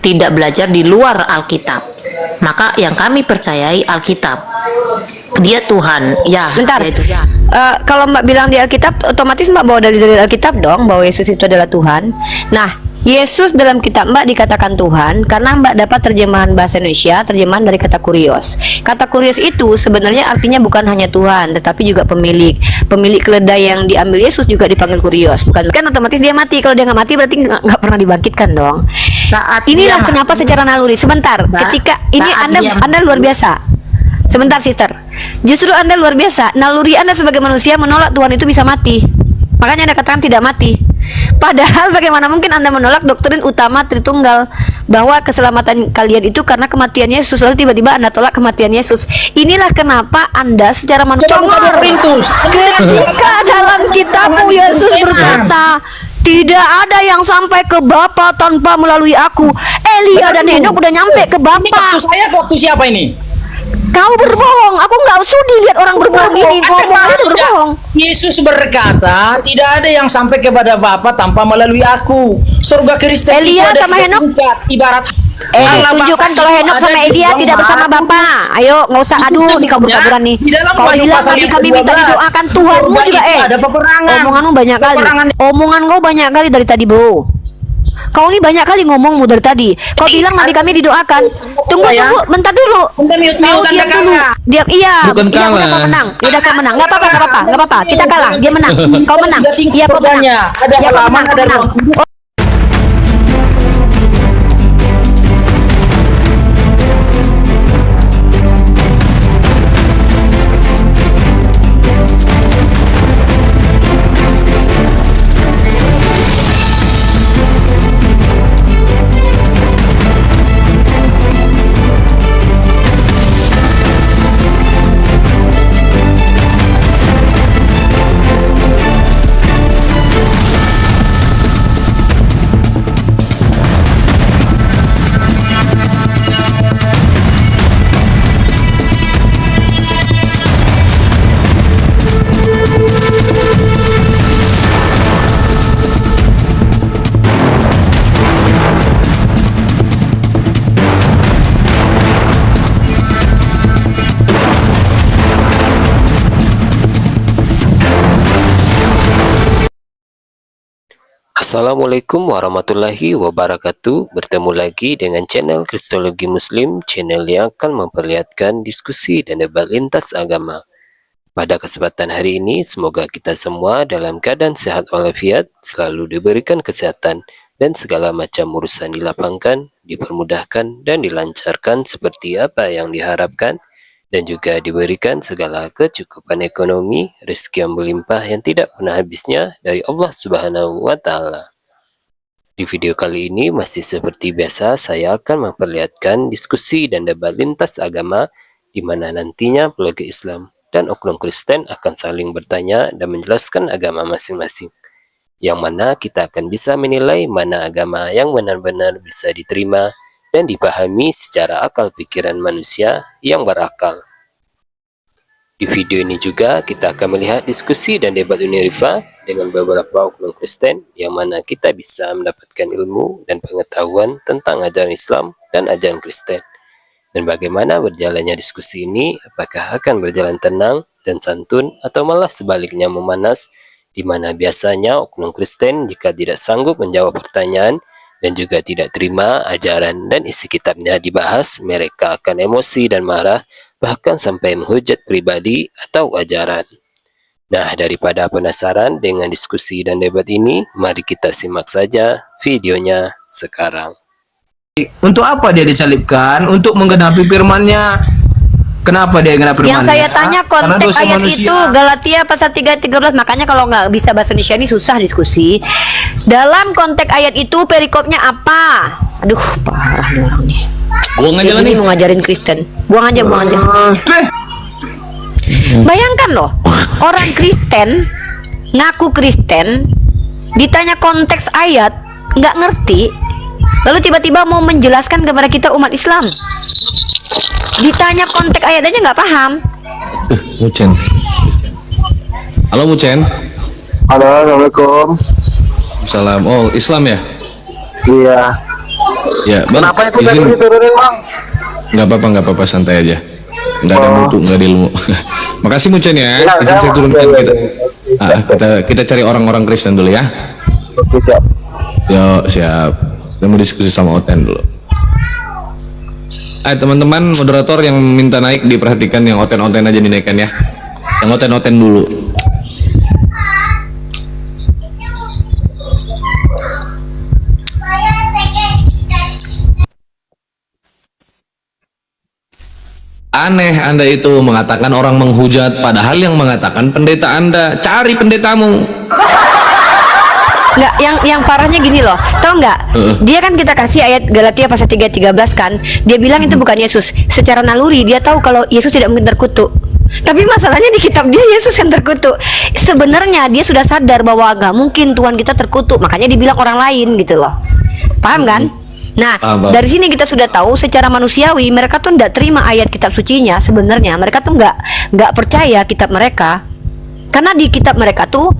tidak belajar di luar Alkitab. Maka yang kami percayai Alkitab. Dia Tuhan, ya. Bentar. Itu ya. Kalau Mbak bilang di Alkitab, otomatis Mbak bawa dari Alkitab dong, bahwa Yesus itu adalah Tuhan. Nah, Yesus dalam kitab Mbak dikatakan Tuhan karena Mbak dapat terjemahan bahasa Indonesia, terjemahan dari kata kurios. Kata kurios itu sebenarnya artinya bukan hanya Tuhan, tetapi juga pemilik. Pemilik keledai yang diambil Yesus juga dipanggil kurios. Bukan kan otomatis dia mati. Kalau dia nggak mati berarti nggak pernah dibangkitkan dong. Inilah kenapa secara naluri. Sebentar, ketika ini Anda luar biasa. Sebentar, sister. Justru Anda luar biasa. Naluri Anda sebagai manusia menolak Tuhan itu bisa mati. Makanya Anda katakan tidak mati. Padahal bagaimana mungkin Anda menolak doktrin utama Tritunggal, bahwa keselamatan kalian itu karena kematian Yesus, lalu tiba-tiba Anda tolak kematian Yesus. Inilah kenapa Anda secara manusia ketika dalam kitabmu Yesus berkata, tidak ada yang sampai ke Bapa tanpa melalui aku. Elia dan Henok udah nyampe ke Bapa. Saya waktu siapa ini? Kau berbohong. Aku nggak sudi lihat orang berbohong ini. Ngomong berbohong. Yesus berkata, tidak ada yang sampai kepada Bapa tanpa melalui aku. Surga Kristen Elia itu ada sama Henok? ibarat tunjukkan kalau Henok sama Elia tidak bersama Bapa. Ayo, nggak usah adu di kabur-kaburan nih. Kau bilang tadi kami minta didoakan Tuhanmu juga. Ada peperangan. Omonganmu banyak kali. Omongan kau banyak kali dari tadi, bro. Kau ini banyak kali ngomongmu dari tadi. Kau bilang nabi kami didoakan. Tunggu, bentar dulu. Kau diam dulu. Diam, iya. Bukan iya, udah kalah. kau menang. Udah kau menang. Nggak apa-apa. Kita kalah. Dia menang. Kau menang. Iya, kau menang. Ada Iya, kau menang. halaman, ada ruang. Assalamualaikum warahmatullahi wabarakatuh. Bertemu lagi dengan channel Kristologi Muslim, channel yang akan memperlihatkan diskusi dan debat lintas agama. Pada kesempatan hari ini, semoga kita semua dalam keadaan sehat walafiat, selalu diberikan kesehatan, dan segala macam urusan dilapangkan, dipermudahkan, dan dilancarkan seperti apa yang diharapkan, dan juga diberikan segala kecukupan ekonomi, rezeki yang berlimpah yang tidak pernah habisnya dari Allah Subhanahu wa Ta'ala. Di video kali ini masih seperti biasa, saya akan memperlihatkan diskusi dan debat lintas agama, di mana nantinya pelogi Islam dan oknum Kristen akan saling bertanya dan menjelaskan agama masing-masing, yang mana kita akan bisa menilai mana agama yang benar-benar bisa diterima dan dipahami secara akal pikiran manusia yang berakal. Di video ini juga kita akan melihat diskusi dan debat Uni Rifa dengan beberapa oknum Kristen, yang mana kita bisa mendapatkan ilmu dan pengetahuan tentang ajaran Islam dan ajaran Kristen. Dan bagaimana berjalannya diskusi ini, apakah akan berjalan tenang dan santun atau malah sebaliknya memanas, di mana biasanya oknum Kristen jika tidak sanggup menjawab pertanyaan dan juga tidak terima ajaran dan isi kitabnya dibahas, mereka akan emosi dan marah, bahkan sampai menghujat pribadi atau ajaran. Nah, daripada penasaran dengan diskusi dan debat ini, mari kita simak saja videonya sekarang. Untuk apa dia disalibkan? Untuk menggenapi firman-Nya. Kenapa dia genapi firman-Nya? Yang saya tanya Karena konteks dosa ayat manusia. itu Galatia pasal 3:13. Makanya kalau nggak bisa bahasa Indonesia ini susah diskusi. Dalam konteks ayat itu perikopnya apa? Aduh, parah nih orang nih. Buang aja lah Ini nih. mau ngajarin Kristen. Buang aja. Bayangkan loh, orang Kristen ngaku Kristen, ditanya konteks ayat nggak ngerti, lalu tiba-tiba mau menjelaskan kepada kita umat Islam. Ditanya konteks ayat aja nggak paham. Mucen. Halo Mucen. Halo, assalamualaikum. Salam. Oh, Islam ya? Iya. Ya, Bang. Kenapa itu Izin. diturunin, Bang? Nggak apa-apa, santai aja. Nggak ada mutu, nggak ada ilmu. Makasih Mucen ya. Ya, Izin saya turunkan ya, kita. ya. Kita cari orang-orang Kristen dulu ya. Oke, siap. Yo, siap. Kita mau diskusi sama Oten dulu. Teman-teman moderator yang minta naik diperhatikan, yang Oten-Oten aja dinaikkan ya. Yang Oten-Oten dulu. Aneh Anda itu mengatakan orang menghujat, padahal yang mengatakan pendeta Anda. Cari pendetamu. Nggak, yang parahnya gini loh, tau nggak? Dia kan kita kasih ayat Galatia pasal 3:13 kan, dia bilang itu bukan Yesus. Secara naluri dia tahu kalau Yesus tidak mungkin terkutuk. Tapi masalahnya di kitab dia Yesus yang terkutuk. Sebenarnya dia sudah sadar bahwa nggak mungkin Tuhan kita terkutuk, makanya dibilang orang lain gitu loh. Paham kan? Nah, dari sini kita sudah tahu secara manusiawi mereka tuh tidak terima ayat kitab sucinya. Sebenarnya mereka tuh nggak percaya kitab mereka, karena di kitab mereka tuh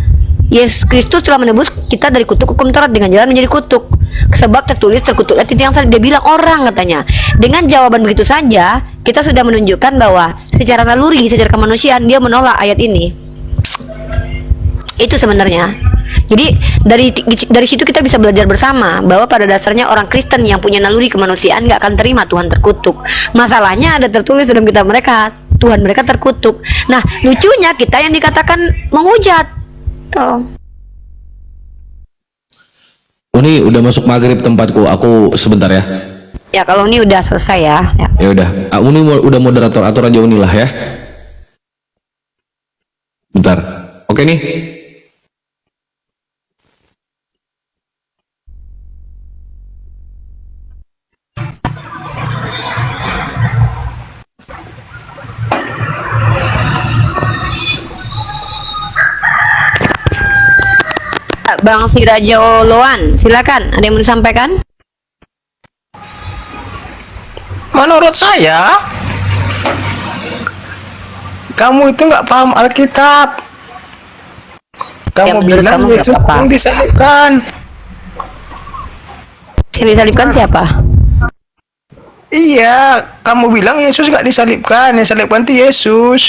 Yesus Kristus telah menebus kita dari kutuk hukum Taurat dengan jalan menjadi kutuk. Sebab tertulis terkutuklah titik yang salah. Dia bilang orang katanya. Dengan jawaban begitu saja kita sudah menunjukkan bahwa secara naluri, secara kemanusiaan dia menolak ayat ini. Itu sebenarnya. Jadi dari situ kita bisa belajar bersama bahwa pada dasarnya orang Kristen yang punya naluri kemanusiaan nggak akan terima Tuhan terkutuk. Masalahnya ada tertulis dalam kitab mereka Tuhan mereka terkutuk. Nah lucunya kita yang dikatakan menghujat. Tuh. Ini udah masuk maghrib tempatku. Aku sebentar ya. Ya kalau ini udah selesai ya. Ya udah. Uni udah moderator, atur aja Uni lah ya. Bentar. Oke nih. Bang Sirajo Loan, silakan. Ada yang mau disampaikan? Menurut saya, kamu itu nggak paham Alkitab. Kamu menurut bilang kamu nggak Yesus apa-apa. yang disalibkan. Yang disalibkan siapa? Iya, kamu bilang Yesus nggak disalibkan. Yang disalibkan itu Yesus.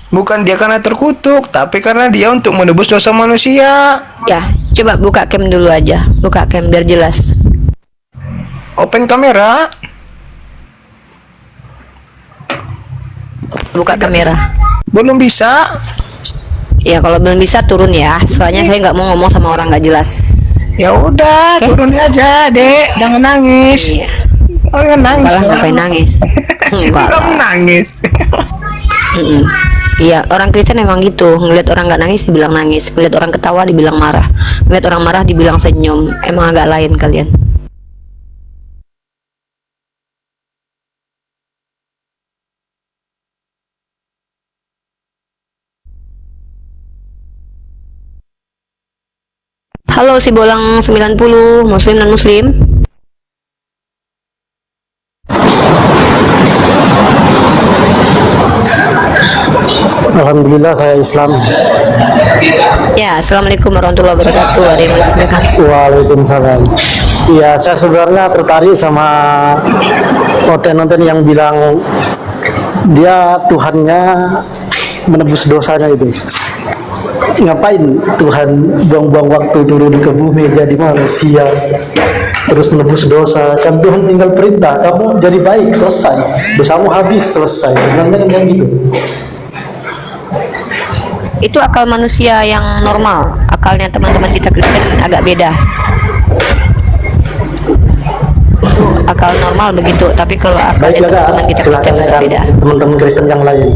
Bukan dia karena terkutuk, tapi karena dia untuk menebus dosa manusia. Ya, coba buka cam dulu aja. Buka cam biar jelas. Open kamera. Buka kamera. Belum bisa. Ya kalau belum bisa turun ya. Soalnya saya nggak mau ngomong sama orang nggak jelas. Ya udah, turun aja, Dek. Jangan nangis. Iya. Oh, ya nangis. Malah ngapain nangis? Enggak Kamu lah. nangis. Iya, orang Kristen emang gitu. Ngeliat orang nggak nangis dibilang nangis, ngeliat orang ketawa dibilang marah, ngeliat orang marah dibilang senyum. Emang agak lain kalian. Halo si Bolang 90, muslim dan muslim. Alhamdulillah saya Islam. Ya, assalamualaikum warahmatullahi wabarakatuh. Ada yang mau disampaikan? Waalaikumsalam. Iya, saya sebenarnya tertarik sama konten-konten yang bilang dia Tuhannya menebus dosanya itu. Ngapain Tuhan buang-buang waktu turun ke bumi jadi manusia terus menebus dosa? Kan Tuhan tinggal perintah, kamu jadi baik, selesai, dosamu habis, selesai. Sebenarnya kan kayak gitu. Itu akal manusia yang normal. Akalnya teman-teman kita Kristen agak beda. Itu akal normal begitu, tapi kalau akalnya Baiklah, teman-teman kita Kristen silakan agak kan beda. teman-teman Kristen yang lain.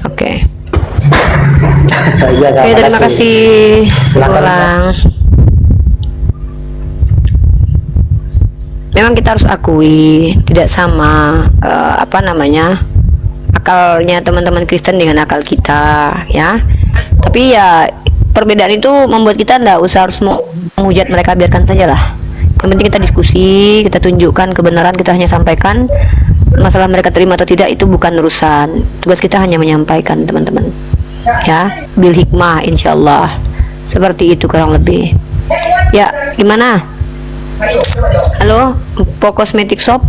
Oke. Iya, Kak, Oke, terima makasih. kasih. Silakan, Ulang. Memang kita harus akui tidak sama apa namanya akalnya teman-teman Kristen dengan akal kita, ya. Tapi ya perbedaan itu membuat kita ndak usah harus menghujat mereka, biarkan saja lah. Yang penting kita diskusi, kita tunjukkan kebenaran, kita hanya sampaikan. Masalah mereka terima atau tidak itu bukan urusan. Tugas kita hanya menyampaikan, teman-teman. Ya, bil hikmah, insyaallah. Seperti itu kurang lebih. Ya, gimana? Halo, Po Cosmetic Shop.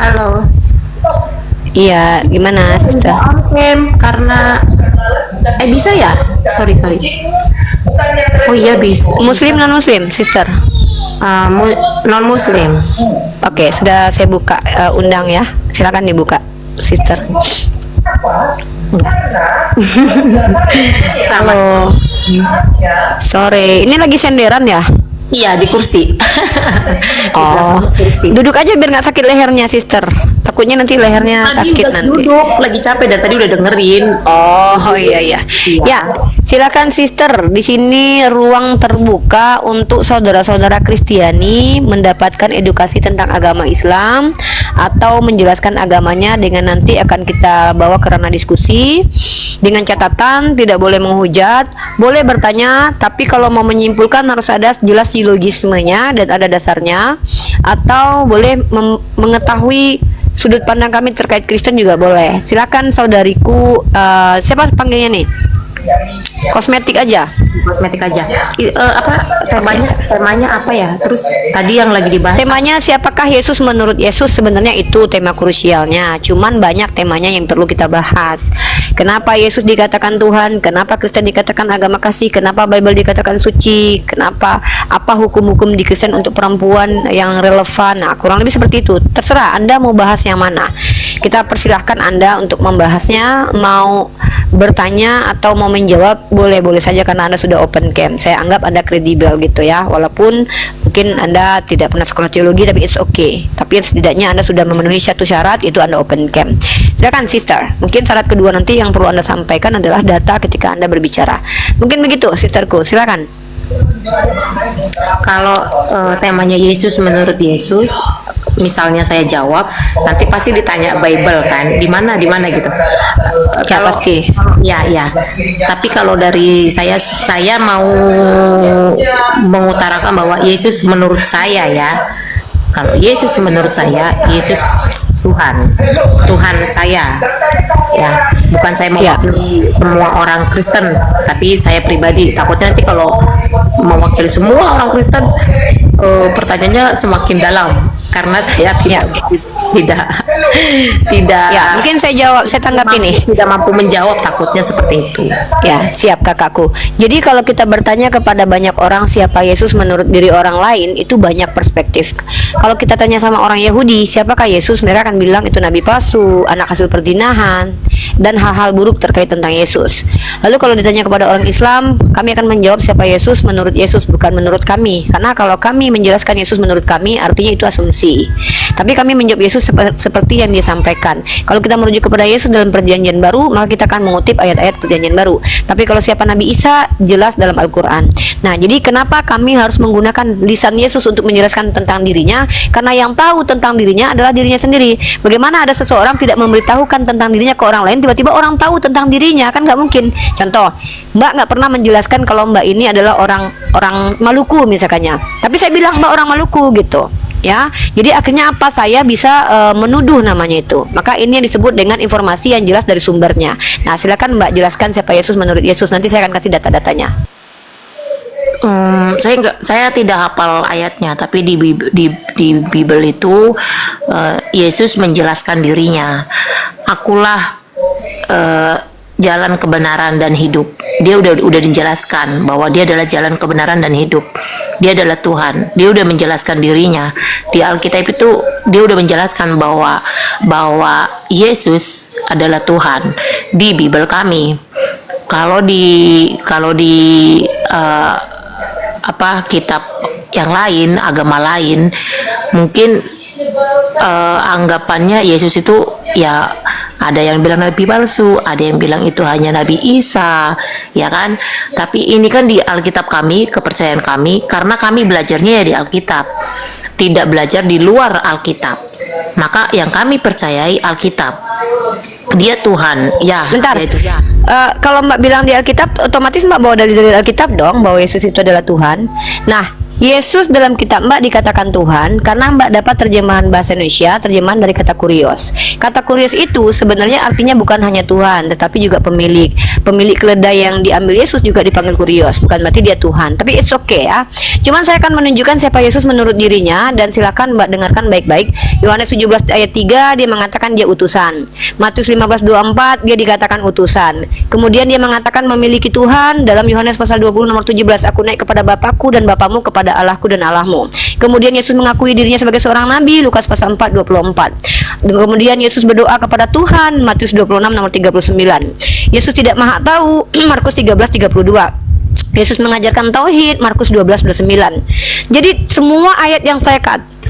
Halo. Iya, gimana, sister? Mem, karena bisa ya? Sorry. Oh iya bisa. Muslim non Muslim, sister? Non Muslim. Oke, sudah saya buka undang ya. Silakan dibuka, sister. Halo. Sore. Ini lagi senderan ya? Iya, di kursi. Oh, duduk aja biar nggak sakit lehernya, sister. Takutnya nanti lehernya Tadi sakit udah nanti. duduk, lagi capek dan tadi udah dengerin. Oh iya. Ya, silakan sister. Di sini ruang terbuka untuk saudara-saudara Kristiani mendapatkan edukasi tentang agama Islam atau menjelaskan agamanya dengan nanti akan kita bawa ke ranah diskusi dengan catatan tidak boleh menghujat, boleh bertanya, tapi kalau mau menyimpulkan harus ada jelas silogismenya dan ada dasarnya, atau boleh mengetahui sudut pandang kami terkait Kristen juga boleh. Silakan saudariku, siapa panggilnya nih? Kosmetik aja. Apa temanya apa ya? Terus tadi yang lagi dibahas Temanya siapakah Yesus menurut Yesus, sebenarnya itu tema krusialnya. Cuman banyak temanya yang perlu kita bahas. Kenapa Yesus dikatakan Tuhan? Kenapa Kristen dikatakan agama kasih? Kenapa Bible dikatakan suci? Kenapa apa hukum-hukum di Kristen untuk perempuan yang relevan? Nah, kurang lebih seperti itu. Terserah Anda mau bahas yang mana. Kita persilahkan Anda untuk membahasnya, mau bertanya atau mau menjawab boleh saja karena Anda sudah open camp. Saya anggap Anda kredibel gitu ya. Walaupun mungkin Anda tidak pernah sekolah teologi, tapi it's okay. Tapi setidaknya Anda sudah memenuhi satu syarat, itu Anda open camp. Silakan sister. Mungkin syarat kedua nanti yang perlu Anda sampaikan adalah data ketika Anda berbicara. Mungkin begitu sisterku. Silakan. kalau temanya Yesus menurut Yesus, misalnya saya jawab, nanti pasti ditanya Bible kan, di mana gitu. Ya pasti. Ya. Tapi kalau dari saya mau mengutarakan bahwa Yesus menurut saya ya. Kalau Yesus menurut saya, Yesus Tuhan saya. Ya, bukan saya mewakili semua orang Kristen, tapi saya pribadi takutnya nanti kalau mewakili semua orang Kristen pertanyaannya semakin dalam karena saya tidak Ya, mungkin saya tanggap ini. tidak mampu menjawab, takutnya seperti itu. Ya, siap kakakku. Jadi kalau kita bertanya kepada banyak orang siapa Yesus menurut diri orang lain, itu banyak perspektif. Kalau kita tanya sama orang Yahudi, siapakah Yesus? Mereka akan bilang itu nabi palsu, anak hasil perzinahan, dan hal-hal buruk terkait tentang Yesus. Lalu kalau ditanya kepada orang Islam, kami akan menjawab siapa Yesus menurut Yesus, bukan menurut kami. Karena kalau kami menjelaskan Yesus menurut kami, artinya itu asumsi. Tapi kami menjawab Yesus seperti yang dia sampaikan. Kalau kita merujuk kepada Yesus dalam perjanjian baru, maka kita akan mengutip ayat-ayat perjanjian baru. Tapi kalau siapa Nabi Isa, jelas dalam Al-Quran. Nah, jadi kenapa kami harus menggunakan lisan Yesus untuk menjelaskan tentang dirinya? Karena yang tahu tentang dirinya adalah dirinya sendiri. Bagaimana ada seseorang tidak memberitahukan tentang dirinya ke orang lain, tiba-tiba orang tahu tentang dirinya? Kan nggak mungkin. Contoh, Mbak nggak pernah menjelaskan kalau Mbak ini adalah orang Maluku misalkannya. Tapi saya bilang Mbak orang Maluku gitu. Ya, jadi akhirnya apa, saya bisa menuduh namanya itu. Maka ini yang disebut dengan informasi yang jelas dari sumbernya. Nah, silakan Mbak jelaskan siapa Yesus menurut Yesus. Nanti saya akan kasih data-datanya. Saya tidak hafal ayatnya, tapi di Bible itu Yesus menjelaskan dirinya. Akulah jalan kebenaran dan hidup. Dia udah dijelaskan bahwa dia adalah jalan kebenaran dan hidup. Dia adalah Tuhan. Dia udah menjelaskan dirinya. Di Alkitab itu dia udah menjelaskan bahwa Yesus adalah Tuhan. Di Bible kami, kalau di kitab yang lain, agama lain, mungkin anggapannya Yesus itu ya ada yang bilang nabi palsu, ada yang bilang itu hanya Nabi Isa, ya kan? Tapi ini kan di Alkitab kami, kepercayaan kami, karena kami belajarnya ya di Alkitab, tidak belajar di luar Alkitab. Maka yang kami percayai Alkitab. Dia Tuhan, ya. Bentar. Dia itu, ya. Kalau Mbak bilang di Alkitab, otomatis Mbak bawa dari Alkitab dong, bahwa Yesus itu adalah Tuhan. Nah, Yesus dalam kitab Mbak dikatakan Tuhan karena Mbak dapat terjemahan bahasa Indonesia, terjemahan dari kata kurios. Kata kurios itu sebenarnya artinya bukan hanya Tuhan, tetapi juga pemilik. Pemilik keledai yang diambil Yesus juga dipanggil kurios, bukan berarti dia Tuhan. Tapi it's okay ya. Cuman saya akan menunjukkan siapa Yesus menurut dirinya, dan silakan Mbak dengarkan baik-baik. Yohanes 17 ayat 3 dia mengatakan dia utusan. Matius 15:24 dia dikatakan utusan. Kemudian dia mengatakan memiliki Tuhan dalam Yohanes pasal 20 nomor 17, aku naik kepada Bapakku dan Bapamu, kepada Allahku dan Allahmu. Kemudian Yesus mengakui dirinya sebagai seorang nabi, Lukas pasal 4:24. Dan kemudian Yesus berdoa kepada Tuhan, Matius 26 nomor 39. Yesus tidak maha tahu, Markus 13:32. Yesus mengajarkan tauhid, Markus 12:29. Jadi semua ayat yang saya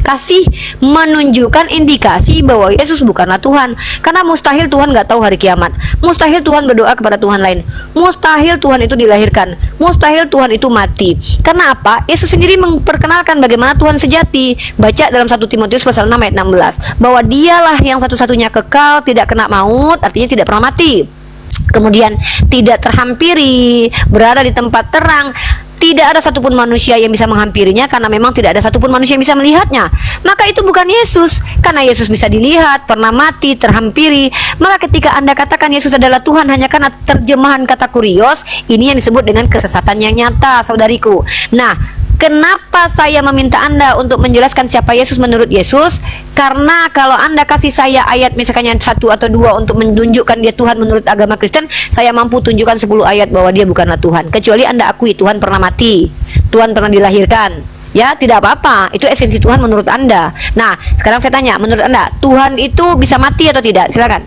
kasih menunjukkan indikasi bahwa Yesus bukanlah Tuhan. Karena mustahil Tuhan nggak tahu hari kiamat. Mustahil Tuhan berdoa kepada Tuhan lain. Mustahil Tuhan itu dilahirkan. Mustahil Tuhan itu mati. Karena apa? Yesus sendiri memperkenalkan bagaimana Tuhan sejati. Baca dalam 1 Timotius pasal 6 ayat 16 bahwa dialah yang satu-satunya kekal, tidak kena maut, artinya tidak pernah mati. Kemudian tidak terhampiri, berada di tempat terang. Tidak ada satupun manusia yang bisa menghampirinya, karena memang tidak ada satupun manusia yang bisa melihatnya. Maka itu bukan Yesus, karena Yesus bisa dilihat, pernah mati, terhampiri. Maka ketika Anda katakan Yesus adalah Tuhan hanya karena terjemahan kata kurios, ini yang disebut dengan kesesatan yang nyata, saudariku. Nah, kenapa saya meminta Anda untuk menjelaskan siapa Yesus menurut Yesus? Karena kalau Anda kasih saya ayat misalkan yang 1 atau 2 untuk menunjukkan dia Tuhan menurut agama Kristen, saya mampu tunjukkan 10 ayat bahwa dia bukanlah Tuhan. Kecuali Anda akui Tuhan pernah mati, Tuhan pernah dilahirkan. Ya, tidak apa-apa. Itu esensi Tuhan menurut Anda. Nah, sekarang saya tanya, menurut Anda, Tuhan itu bisa mati atau tidak? Silakan.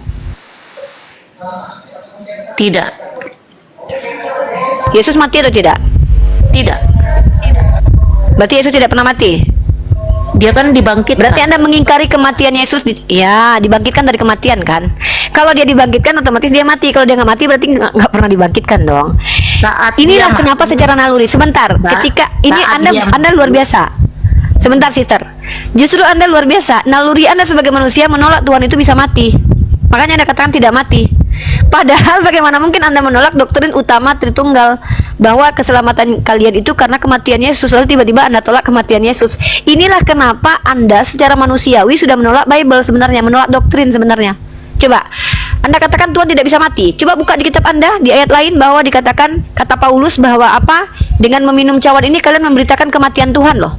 Tidak. Yesus mati atau tidak? Tidak. Berarti Yesus tidak pernah mati. Dia kan dibangkitkan. Berarti Anda mengingkari kematian Yesus. Ya, dibangkitkan dari kematian kan. Kalau dia dibangkitkan otomatis dia mati. Kalau dia nggak mati berarti nggak pernah dibangkitkan dong. Saat Inilah dia kenapa mati, secara naluri. Sebentar, Mbak, ketika ini saat dia Anda luar biasa. Sebentar, sister. Justru Anda luar biasa. Naluri Anda sebagai manusia menolak Tuhan itu bisa mati. Makanya Anda katakan tidak mati. Padahal bagaimana mungkin Anda menolak doktrin utama Tritunggal, bahwa keselamatan kalian itu karena kematian Yesus, lalu tiba-tiba Anda tolak kematian Yesus. Inilah kenapa Anda secara manusiawi sudah menolak Bible sebenarnya, menolak doktrin sebenarnya. Coba Anda katakan Tuhan tidak bisa mati. Coba buka di kitab Anda di ayat lain bahwa dikatakan, kata Paulus bahwa apa? Dengan meminum cawan ini kalian memberitakan kematian Tuhan loh.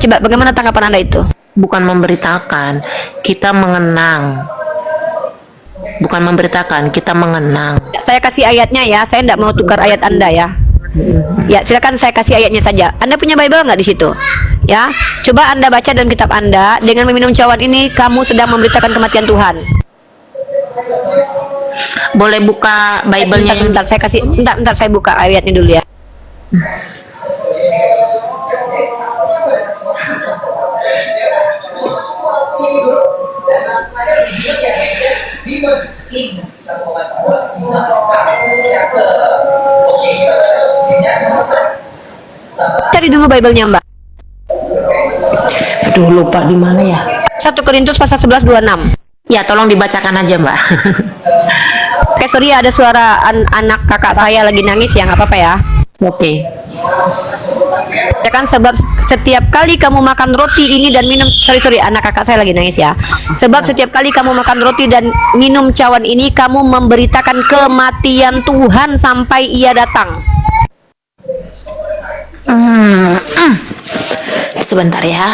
Coba bagaimana tanggapan Anda itu? bukan memberitakan, kita mengenang. Bukan memberitakan, kita mengenang. Saya kasih ayatnya ya, saya tidak mau tukar ayat Anda ya. Ya, silakan saya kasih ayatnya saja. Anda punya Bible nggak di situ? Ya, coba Anda baca dalam kitab Anda, dengan meminum cawan ini kamu sedang memberitakan kematian Tuhan. Boleh buka Bible-nya? Bentar, saya kasih, bentar saya buka ayatnya dulu ya. Cari dulu Bible-nya, Mbak. Aduh, lupa di mana ya. 1 Korintus pasal 11:26. Ya, tolong dibacakan aja, Mbak. Oke, sorry ada suara anak kakak saya lagi nangis ya, nggak apa-apa ya. Oke. Ya kan, sebab setiap kali kamu makan roti ini dan minum, sorry anak kakak saya lagi nangis ya. Sebab setiap kali kamu makan roti dan minum cawan ini, kamu memberitakan kematian Tuhan sampai Ia datang. Sebentar ya.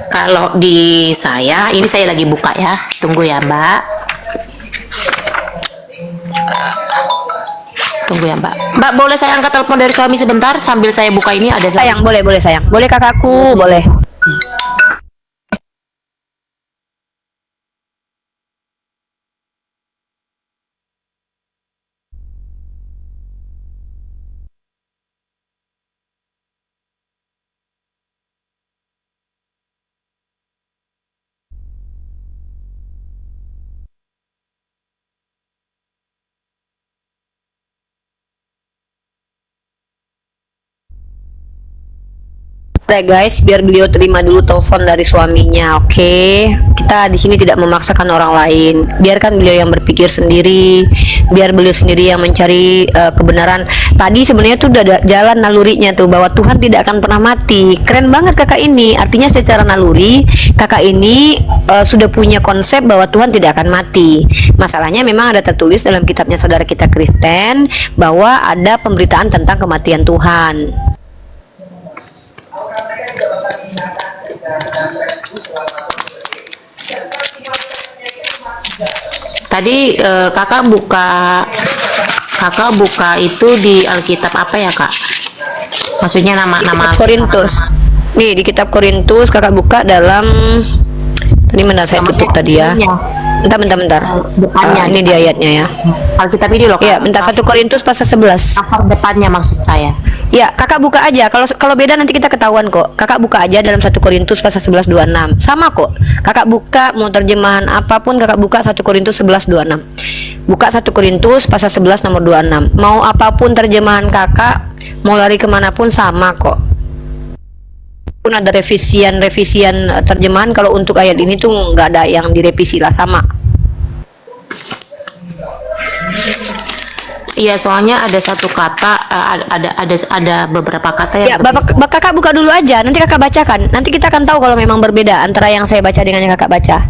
Kalau di saya, ini saya lagi buka ya. Tunggu ya, Mbak. Tunggu ya, Mbak. Mbak, boleh saya angkat telepon dari suami sebentar sambil saya buka ini? Ada Sayang, boleh sayang. Boleh kakakku, boleh. Guys, biar beliau terima dulu telepon dari suaminya. Oke, kita di sini tidak memaksakan orang lain. Biarkan beliau yang berpikir sendiri, biar beliau sendiri yang mencari kebenaran. Tadi sebenarnya tuh udah ada jalan nalurinya tuh, bahwa Tuhan tidak akan pernah mati. Keren banget kakak ini. Artinya secara naluri kakak ini sudah punya konsep bahwa Tuhan tidak akan mati. Masalahnya memang ada tertulis dalam kitabnya saudara kita Kristen bahwa ada pemberitaan tentang kematian Tuhan. Tadi kakak buka itu di Alkitab apa ya kak? Maksudnya nama Korintus. Nih di kitab Korintus kakak buka dalam tadi mana saya tutup tadi ya. Bentar. Depannya. Ini di ayatnya ya. Alkitab ini loh kak. Ya, bentar 1 Korintus pasal 11. Cover depannya maksud saya. Ya, kakak buka aja. Kalau beda nanti kita ketahuan kok. Kakak buka aja dalam 1 Korintus pasal 11 26. Sama kok. Kakak buka mau terjemahan apapun kakak buka 1 Korintus 11 26. Buka 1 Korintus pasal 11 nomor 26. Mau apapun terjemahan kakak, mau lari kemanapun sama kok. Pun ada revisian terjemahan, kalau untuk ayat ini tuh nggak ada yang direvisi lah, sama. Iya, soalnya ada satu kata, ada beberapa kata yang Ya, kakak buka dulu aja, nanti kakak bacakan. Nanti kita akan tahu kalau memang berbeda antara yang saya baca dengan yang kakak baca.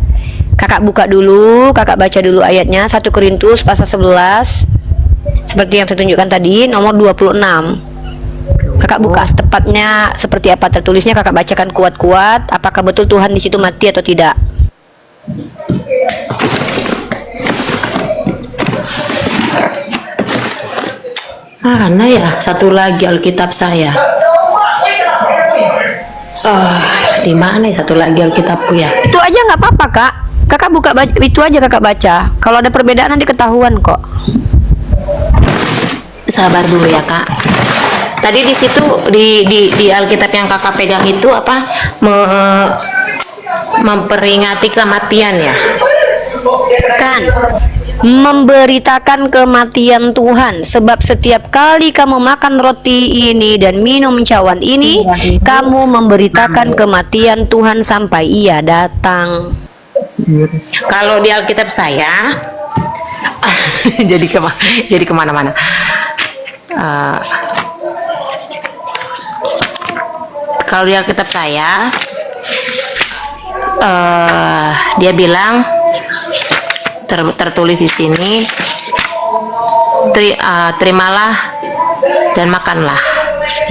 Kakak buka dulu, kakak baca dulu ayatnya 1 Korintus pasal 11 seperti yang saya tunjukkan tadi, nomor 26. Kakak buka tepatnya seperti apa tertulisnya, kakak bacakan kuat-kuat. Apakah betul Tuhan di situ mati atau tidak? Mana ya? Satu lagi Alkitab saya. Di mana ya satu lagi Alkitabku ya? Itu aja nggak apa-apa kak. Kakak buka itu aja kakak baca. Kalau ada perbedaan nanti ketahuan kok. Sabar dulu ya kak. Tadi di situ di Alkitab yang kakak pegang itu apa? Memperingati kematian ya? Kan memberitakan kematian Tuhan, sebab setiap kali kamu makan roti ini dan minum cawan ini, kamu memberitakan kematian Tuhan sampai Ia datang. Kalau di Alkitab saya jadi kemana-mana. Kalau di Alkitab saya dia bilang tertulis di sini, terimalah dan makanlah,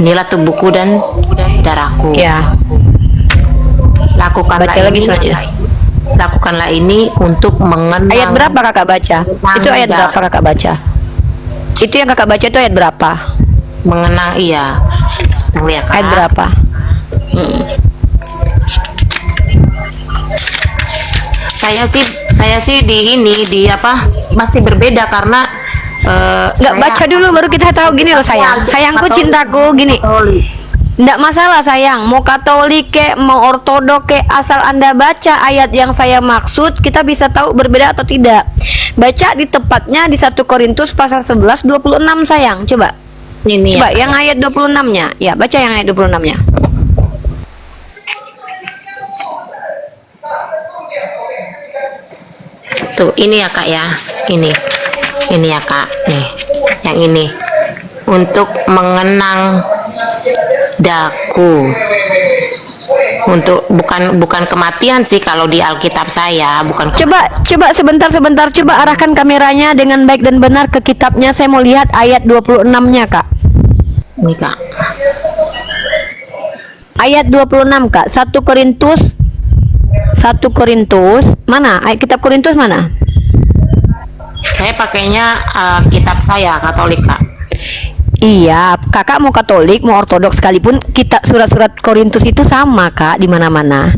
inilah tubuhku dan darahku. Ya. Lakukanlah Baca lagi selanjutnya. Lakukanlah ini untuk mengenang. Ayat berapa kakak baca? Itu ayat berapa kakak baca? Itu yang kakak baca itu ayat berapa? Mengenang, iya. Tunggu ya, Kak. Ayat berapa? Saya sih di apa masih berbeda karena Nggak baca dulu baru kita tahu. Gini loh sayang, sayangku, cintaku, gini. Nggak masalah sayang, mau Katolik kek, mau Ortodok kek, asal anda baca ayat yang saya maksud, kita bisa tahu berbeda atau tidak. Baca di tepatnya di 1 Korintus pasal 11 26 sayang, coba. ini Coba ya, yang ayat 26-nya. Ya, baca yang ayat 26-nya. tuh ini ya Kak ya, ini ya Kak, nih yang ini untuk mengenang daku, untuk bukan kematian sih kalau di Alkitab saya, bukan Coba sebentar, coba arahkan kameranya dengan baik dan benar ke kitabnya. Saya mau lihat ayat 26-nya, Kak. ini Kak. Ayat 26, Kak. 1 Korintus mana? Ayat kitab Korintus mana? Saya pakainya kitab saya Katolik Kak. Iya, kakak mau Katolik, mau Ortodoks sekalipun, kita surat-surat Korintus itu sama, Kak, di mana-mana.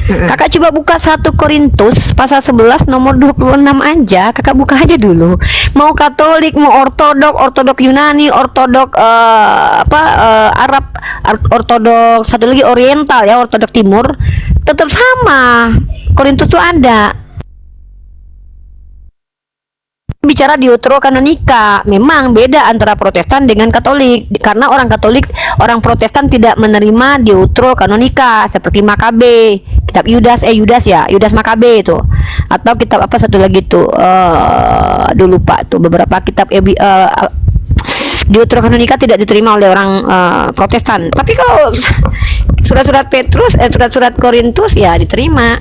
Kakak coba buka 1 Korintus pasal 11 nomor 26 aja. Kakak buka aja dulu. Mau Katolik, mau Ortodok Yunani, Ortodok Arab, Ortodok satu lagi Oriental ya, Ortodok Timur, tetap sama. Korintus tuh ada. bicara deuterokanonika. Memang beda antara Protestan dengan Katolik, karena orang Katolik, orang Protestan tidak menerima deuterokanonika seperti Makabe, kitab Yudas Makabe itu, atau kitab apa satu lagi tuh, dulu lupa tuh, beberapa kitab deuterokanonika tidak diterima oleh orang Protestan. Tapi kalau surat-surat Petrus, surat-surat Korintus ya diterima.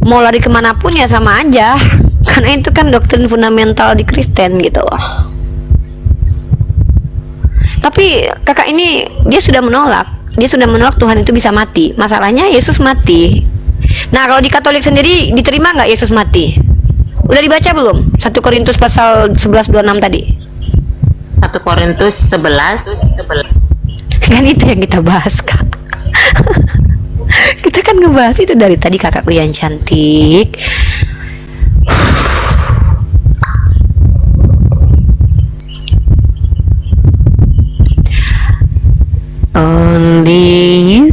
Mau lari kemanapun ya sama aja, karena itu kan doktrin fundamental di Kristen gitu loh. Tapi kakak ini dia sudah menolak Tuhan itu bisa mati. Masalahnya Yesus mati. Nah, kalau di Katolik sendiri diterima nggak Yesus mati? Udah dibaca belum 1 Korintus pasal 11:26 tadi? 1 Korintus 11. Kan itu yang kita bahas, Kak. Kita kan ngebahas itu dari tadi, kakakku yang cantik. Only you.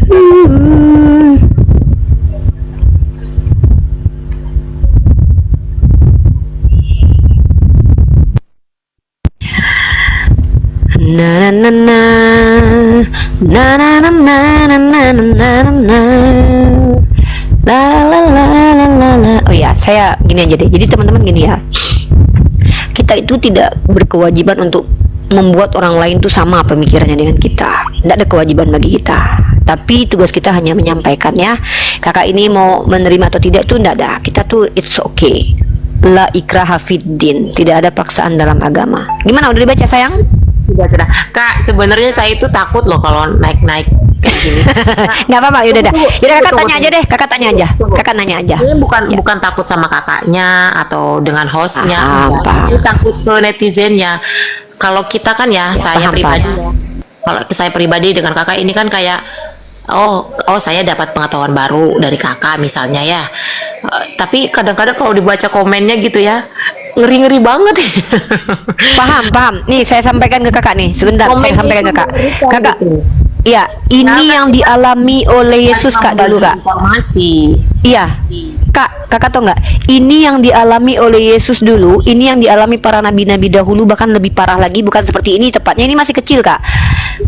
Na na na na na na na na na na na na la la la la la la. Oh ya, saya gini aja deh. Jadi teman-teman gini ya, kita itu tidak berkewajiban untuk membuat orang lain tuh sama pemikirannya dengan kita. Tidak ada kewajiban bagi kita. Tapi tugas kita hanya menyampaikan ya. Kakak ini mau menerima atau tidak tuh tidak ada. Kita tuh it's okay. La ikraha fiddin. Tidak ada paksaan dalam agama. Gimana, udah dibaca sayang? Sudah. Kak, sebenarnya saya itu takut loh kalau naik-naik kayak gini. Nggak apa-apa, yaudah dah. Yaudah kakak Tunggu, tanya aja deh, kakak tanya aja. Kakak nanya aja. Ini bukan takut sama kakaknya atau dengan hostnya, Paham, enggak. paham. Ini takut ke netizennya. Kalau kita kan ya, saya paham, pribadi, paham. kalau saya pribadi dengan kakak ini kan kayak oh saya dapat pengetahuan baru dari kakak misalnya ya. Tapi kadang-kadang kalau dibaca komennya gitu ya, ngeri-ngeri banget. Paham. Nih saya sampaikan ke kakak nih. Sebentar, saya sampaikan ke kakak. Kakak, iya, ini yang dialami oleh Yesus kak dulu kak. Informasi. Iya, kakak tau nggak? Ini yang dialami oleh Yesus dulu, ini yang dialami para nabi-nabi dahulu, bahkan lebih parah lagi. Bukan seperti ini, tepatnya ini masih kecil kak.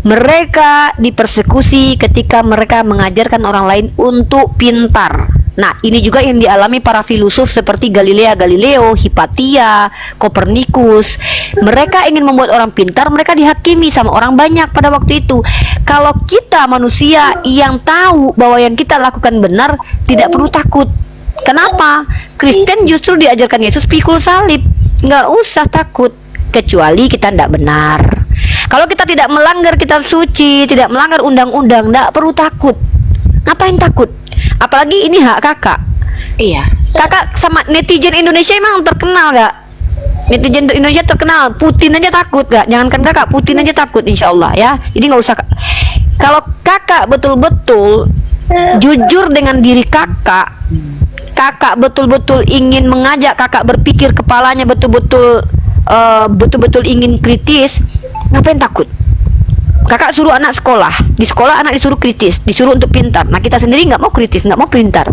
Mereka dipersekusi ketika mereka mengajarkan orang lain untuk pintar. Nah, ini juga yang dialami para filosof seperti Galileo, Hipatia, Kopernikus. Mereka ingin membuat orang pintar, mereka dihakimi sama orang banyak pada waktu itu. Kalau kita manusia yang tahu bahwa yang kita lakukan benar, tidak perlu takut. Kenapa? Kristen justru diajarkan Yesus pikul salib. Nggak usah takut, kecuali kita tidak benar. Kalau kita tidak melanggar kitab suci, tidak melanggar undang-undang, tidak perlu takut. Ngapain takut? Apalagi ini hak kakak. Iya. Kakak sama netizen Indonesia emang terkenal gak? Netizen Indonesia terkenal. Putin aja takut gak? Jangankan kakak, Putin aja takut insya Allah ya. Jadi nggak usah. Kalau kakak betul-betul jujur dengan diri kakak, kakak betul-betul ingin mengajak kakak berpikir, kepalanya betul-betul ingin kritis, ngapain takut? Kakak suruh anak sekolah, di sekolah anak disuruh kritis, disuruh untuk pintar. Nah kita sendiri nggak mau kritis, nggak mau pintar.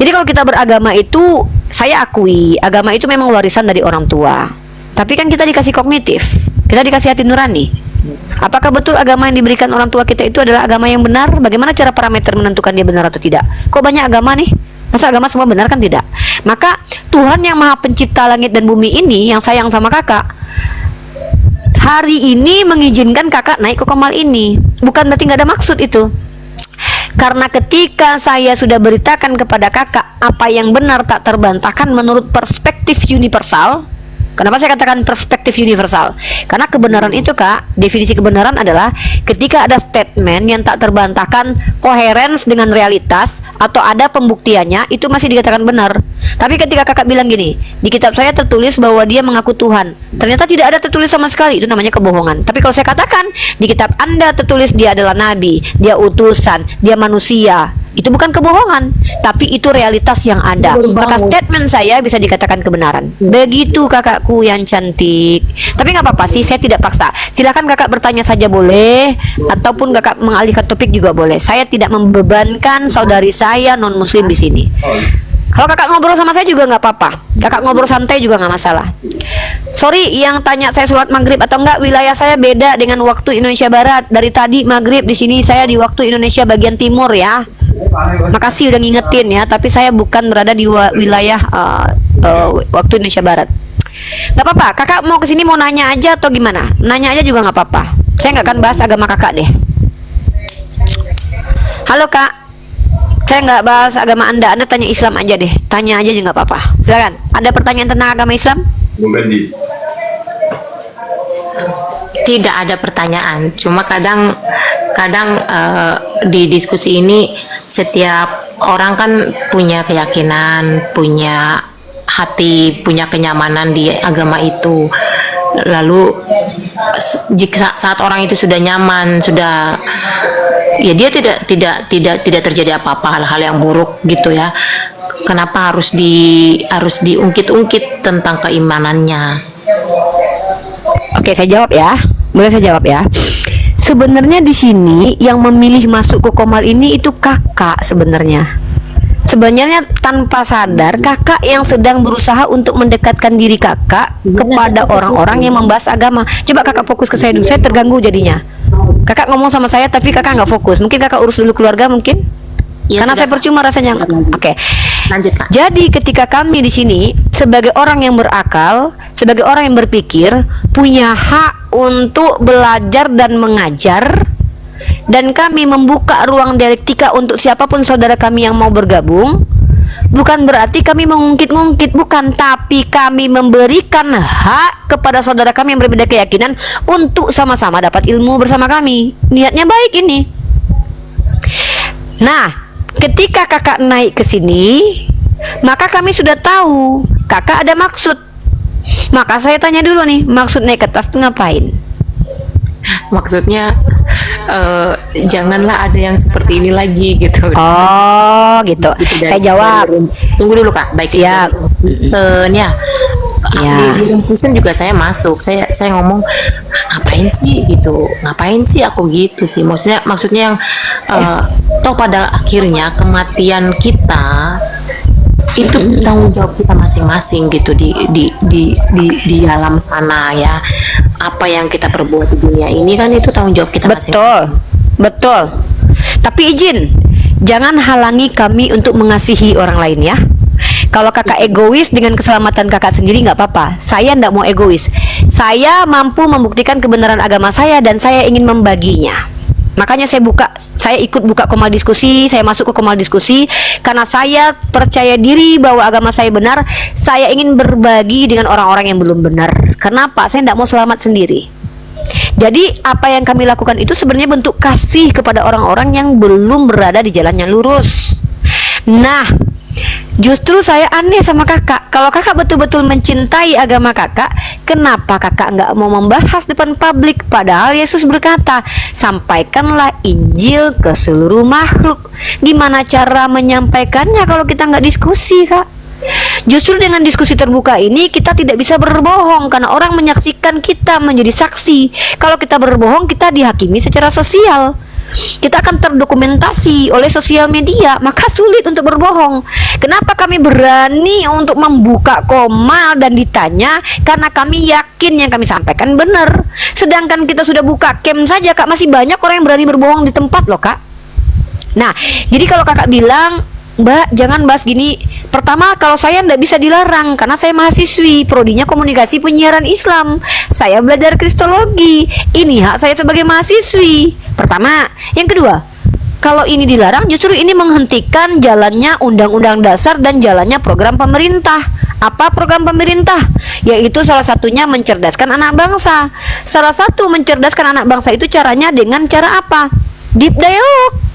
Jadi kalau kita beragama itu, saya akui agama itu memang warisan dari orang tua. Tapi kan kita dikasih kognitif, kita dikasih hati nurani. Apakah betul agama yang diberikan orang tua kita itu adalah agama yang benar? Bagaimana cara parameter menentukan dia benar atau tidak? Kok banyak agama nih? Masa agama semua benar? Kan tidak. Maka Tuhan yang maha pencipta langit dan bumi ini, yang sayang sama kakak, hari ini mengizinkan kakak naik ke Komal ini. Bukan berarti nggak ada maksud itu. Karena ketika saya sudah beritakan kepada kakak apa yang benar tak terbantahkan menurut perspektif universal. Kenapa saya katakan perspektif universal? Karena kebenaran itu kak, definisi kebenaran adalah ketika ada statement yang tak terbantahkan, koherens dengan realitas, atau ada pembuktiannya, itu masih dikatakan benar. Tapi ketika kakak bilang gini, di kitab saya tertulis bahwa dia mengaku Tuhan, ternyata tidak ada tertulis sama sekali, itu namanya kebohongan. Tapi kalau saya katakan di kitab Anda tertulis dia adalah nabi, dia utusan, dia manusia, itu bukan kebohongan, tapi itu realitas yang ada. Maka statement saya bisa dikatakan kebenaran. Begitu kakakku yang cantik. Tapi nggak apa-apa sih, saya tidak paksa. Silakan kakak bertanya saja boleh, ataupun kakak mengalihkan topik juga boleh. Saya tidak membebankan saudari saya non muslim di sini. Kalau kakak ngobrol sama saya juga nggak apa-apa. Kakak ngobrol santai juga nggak masalah. Sorry, yang tanya saya sholat maghrib atau enggak, wilayah saya beda dengan waktu Indonesia Barat. Dari tadi maghrib di sini, saya di waktu Indonesia bagian timur ya. Makasih udah ngingetin ya. Tapi saya bukan berada di wilayah waktu Indonesia Barat. Nggak apa-apa. Kakak mau kesini mau nanya aja atau gimana? Nanya aja juga nggak apa-apa. Saya nggak akan bahas agama kakak deh. Halo kak. Saya nggak bahas agama Anda tanya Islam aja deh. Tanya aja nggak apa-apa. Silakan. Ada pertanyaan tentang agama Islam? Tidak ada pertanyaan, cuma kadang di diskusi ini setiap orang kan punya keyakinan, punya hati, punya kenyamanan di agama itu. Lalu jika saat orang itu sudah nyaman, sudah ya dia tidak terjadi apa-apa, hal-hal yang buruk gitu ya. Kenapa harus diungkit-ungkit tentang keimanannya? Oke, saya jawab ya. Boleh saya jawab ya. Sebenarnya di sini yang memilih masuk ke Komal ini itu kakak sebenarnya. Sebenarnya tanpa sadar kakak yang sedang berusaha untuk mendekatkan diri kakak kepada orang-orang yang membahas agama. Coba kakak fokus ke saya dulu, saya terganggu jadinya. Kakak ngomong sama saya tapi kakak nggak fokus. Mungkin kakak urus dulu keluarga mungkin. Ya, Karena sudah. saya percuma rasanya. Oke. Lanjut kak. Jadi ketika kami di sini sebagai orang yang berakal, sebagai orang yang berpikir, punya hak untuk belajar dan mengajar, dan kami membuka ruang dialektika untuk siapapun saudara kami yang mau bergabung. Bukan berarti kami mengungkit-ungkit, bukan, tapi kami memberikan hak kepada saudara kami yang berbeda keyakinan untuk sama-sama dapat ilmu bersama kami. Niatnya baik ini. Nah, ketika kakak naik ke sini, maka kami sudah tahu kakak ada maksud. Maka saya tanya dulu nih, maksud naik ke atas itu ngapain? Maksudnya janganlah ada yang seperti ini lagi gitu. Oh gitu. Saya jawab. Tunggu dulu kak. Baik. Siap. Kristen ya. Ya. Di room Kristen juga saya masuk. Saya ngomong ngapain sih gitu. Ngapain sih aku gitu sih. Maksudnya yang toh pada akhirnya kematian kita itu tanggung jawab kita masing-masing gitu di alam sana ya. Apa yang kita perbuat di dunia ini kan itu tanggung jawab kita masing-masing. Betul. Tapi izin, jangan halangi kami untuk mengasihi orang lain ya. Kalau kakak egois dengan keselamatan kakak sendiri nggak apa-apa. Saya nggak mau egois. Saya mampu membuktikan kebenaran agama saya dan saya ingin membaginya. Makanya saya ikut buka Komal diskusi, saya masuk ke Komal diskusi karena saya percaya diri bahwa agama saya benar. Saya ingin berbagi dengan orang-orang yang belum benar. Kenapa? Saya tidak mau selamat sendiri. Jadi apa yang kami lakukan itu sebenarnya bentuk kasih kepada orang-orang yang belum berada di jalan yang lurus. Nah, justru saya aneh sama kakak. Kalau kakak betul-betul mencintai agama kakak, kenapa kakak nggak mau membahas depan publik? Padahal Yesus berkata, sampaikanlah Injil ke seluruh makhluk. Gimana cara menyampaikannya kalau kita nggak diskusi, kak? Justru dengan diskusi terbuka ini kita tidak bisa berbohong karena orang menyaksikan kita menjadi saksi. Kalau kita berbohong kita dihakimi secara sosial. Kita akan terdokumentasi oleh sosial media, maka sulit untuk berbohong. Kenapa kami berani untuk membuka Komal dan ditanya? Karena kami yakin yang kami sampaikan benar. Sedangkan kita sudah buka camp saja, kak, masih banyak orang yang berani berbohong di tempat loh, kak. Nah, jadi kalau kakak bilang, Mbak, jangan bahas gini. Pertama, kalau saya tidak bisa dilarang karena saya mahasiswi, prodinya komunikasi penyiaran Islam. Saya belajar kristologi. Ini hak saya sebagai mahasiswi. Pertama, yang kedua, kalau ini dilarang, justru ini menghentikan jalannya Undang-Undang Dasar dan jalannya program pemerintah. Apa program pemerintah? Yaitu salah satunya mencerdaskan anak bangsa. Salah satu mencerdaskan anak bangsa itu caranya dengan cara apa? Deep dialogue.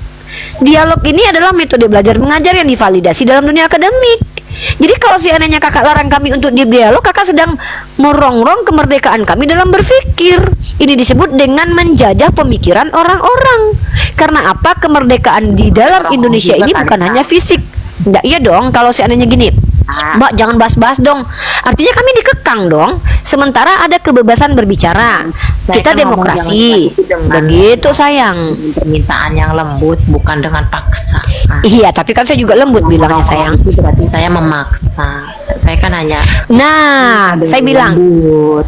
Dialog ini adalah metode belajar mengajar yang divalidasi dalam dunia akademik. Jadi kalau seandainya kakak larang kami untuk dialog, kakak sedang merongrong kemerdekaan kami dalam berpikir. Ini disebut dengan menjajah pemikiran orang-orang. Karena apa? Kemerdekaan di dalam Indonesia ini bukan hanya fisik. Enggak, iya dong. Kalau seandainya gini, Mbak jangan bahas-bahas dong. Artinya kami dikekang dong. Sementara ada kebebasan berbicara. Saya Kita kan ngomong demokrasi. jangan bahas itu dengan Begitu sayang. permintaan yang lembut, bukan dengan paksa. Iya, tapi kan saya juga lembut bilangnya sayang. Itu berarti saya memaksa. Saya kan hanya Nah, saya bilang, lembut.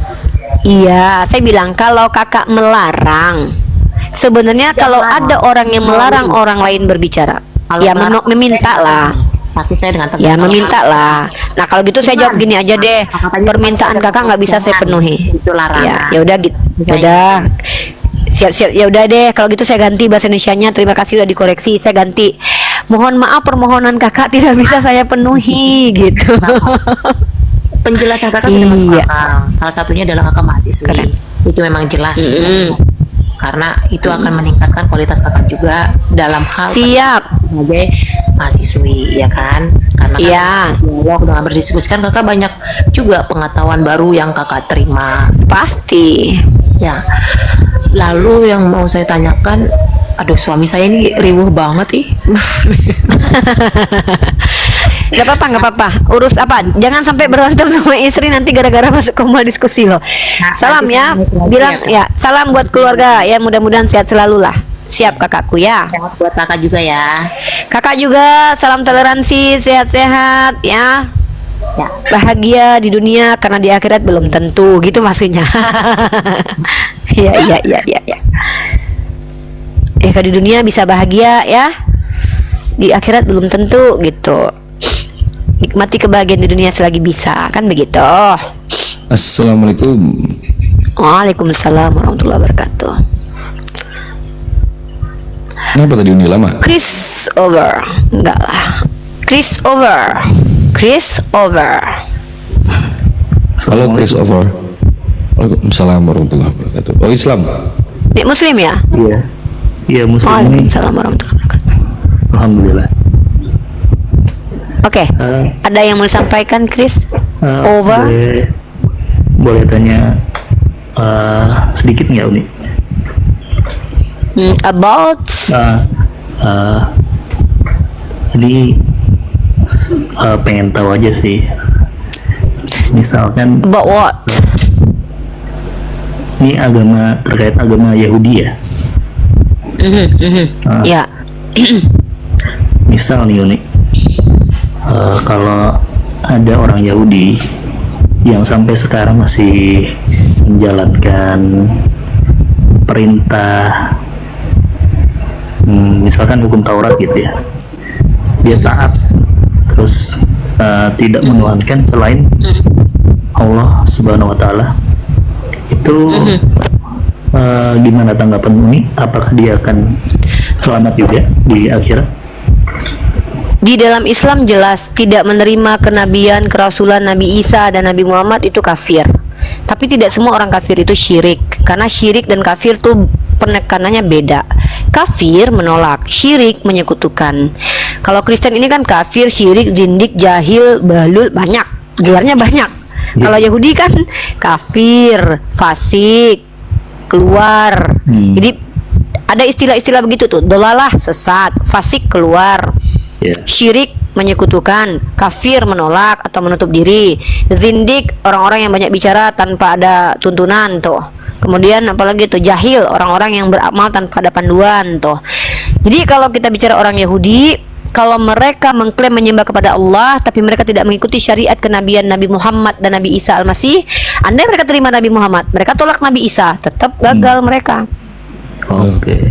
iya, saya bilang kalau kakak melarang, sebenarnya kalau ada orang yang melarang orang lain berbicara, Kalau ya melarang, meminta lah. Pasti saya dengan tegas. Ya meminta lah. Nah kalau gitu saya jawab gini aja deh, permintaan kakak nggak bisa saya penuhi. Itu larangan. Ya udah gitu. Ya udah. Siap-siap. Ya udah deh. Kalau gitu saya ganti bahasa Indonesianya. Terima kasih udah dikoreksi. Saya ganti. Mohon maaf permohonan kakak tidak bisa saya penuhi gitu. Penjelasan kakak sudah masuk Iya. akal. Salah satunya adalah kakak mahasiswi. Keren. Itu memang jelas. Karena itu akan meningkatkan kualitas kakak juga dalam hal Siap. sebagai mahasiswi, ya kan? Karena kan Iya. dialog dengan berdiskusi kan kakak banyak juga pengetahuan baru yang kakak terima. Pasti. Ya. Lalu yang mau saya tanyakan, aduh suami saya ini riuh banget ih. Gak apa-apa, gak apa-apa. Urus apa? Jangan sampai berantem sama istri nanti gara-gara masuk koma diskusi loh. Salam nanti ya. saya naik lagi Bilang ya, Kak. ya, salam buat keluarga ya. Mudah-mudahan sehat selalu lah. Siap kakakku ya. Sehat buat kakak juga ya. Kakak juga salam toleransi, sehat-sehat ya. Ya. Bahagia di dunia karena di akhirat belum tentu gitu maksudnya. Iya, iya, iya, iya, ya. Ya kalau di dunia bisa bahagia ya. Di akhirat belum tentu gitu. Nikmati kebahagiaan di dunia selagi bisa, kan begitu. Assalamualaikum. Waalaikumsalam warahmatullahi wabarakatuh. Kenapa tadi Uni lama? Chris over. Enggak lah. Chris over. Chris over. Halo Christopher. Waalaikumsalam warahmatullahi wabarakatuh. Oh Islam. Nek muslim ya? Iya, iya muslim ini. Waalaikumsalam warahmatullahi wabarakatuh. Alhamdulillah. Oke. Ada yang mau disampaikan Chris? Over. Boleh tanya sedikit nggak Uni? About Jadi pengen tahu aja sih. Misalkan about what? ini agama terkait agama Yahudi ya. Ya. Misal nih Uni, kalau ada orang Yahudi yang sampai sekarang masih menjalankan perintah, misalkan hukum Taurat gitu ya, dia taat terus tidak menuhankan selain Allah Subhanahu Wa Taala, itu gimana tanggapan Uni? Apakah dia akan selamat juga di akhirat? Di dalam Islam jelas tidak menerima kenabian, kerasulan Nabi Isa dan Nabi Muhammad itu kafir. Tapi tidak semua orang kafir itu syirik. Karena syirik dan kafir tuh penekanannya beda. Kafir menolak, syirik menyekutukan. Kalau Kristen ini kan kafir, syirik, zindik, jahil, bahlul, banyak. Gelarnya banyak. Kalau Yahudi kan kafir, fasik, keluar. Jadi ada istilah-istilah begitu tuh. Dolalah, sesat, fasik, keluar. Syirik menyekutukan, kafir menolak atau menutup diri, zindik orang-orang yang banyak bicara tanpa ada tuntunan tuh. Kemudian apalagi tuh jahil, orang-orang yang beramal tanpa ada panduan tuh. Jadi kalau kita bicara orang Yahudi, kalau mereka mengklaim menyembah kepada Allah tapi mereka tidak mengikuti syariat kenabian Nabi Muhammad dan Nabi Isa Al-Masih, andai mereka terima Nabi Muhammad, mereka tolak Nabi Isa, tetap gagal mereka. Oke.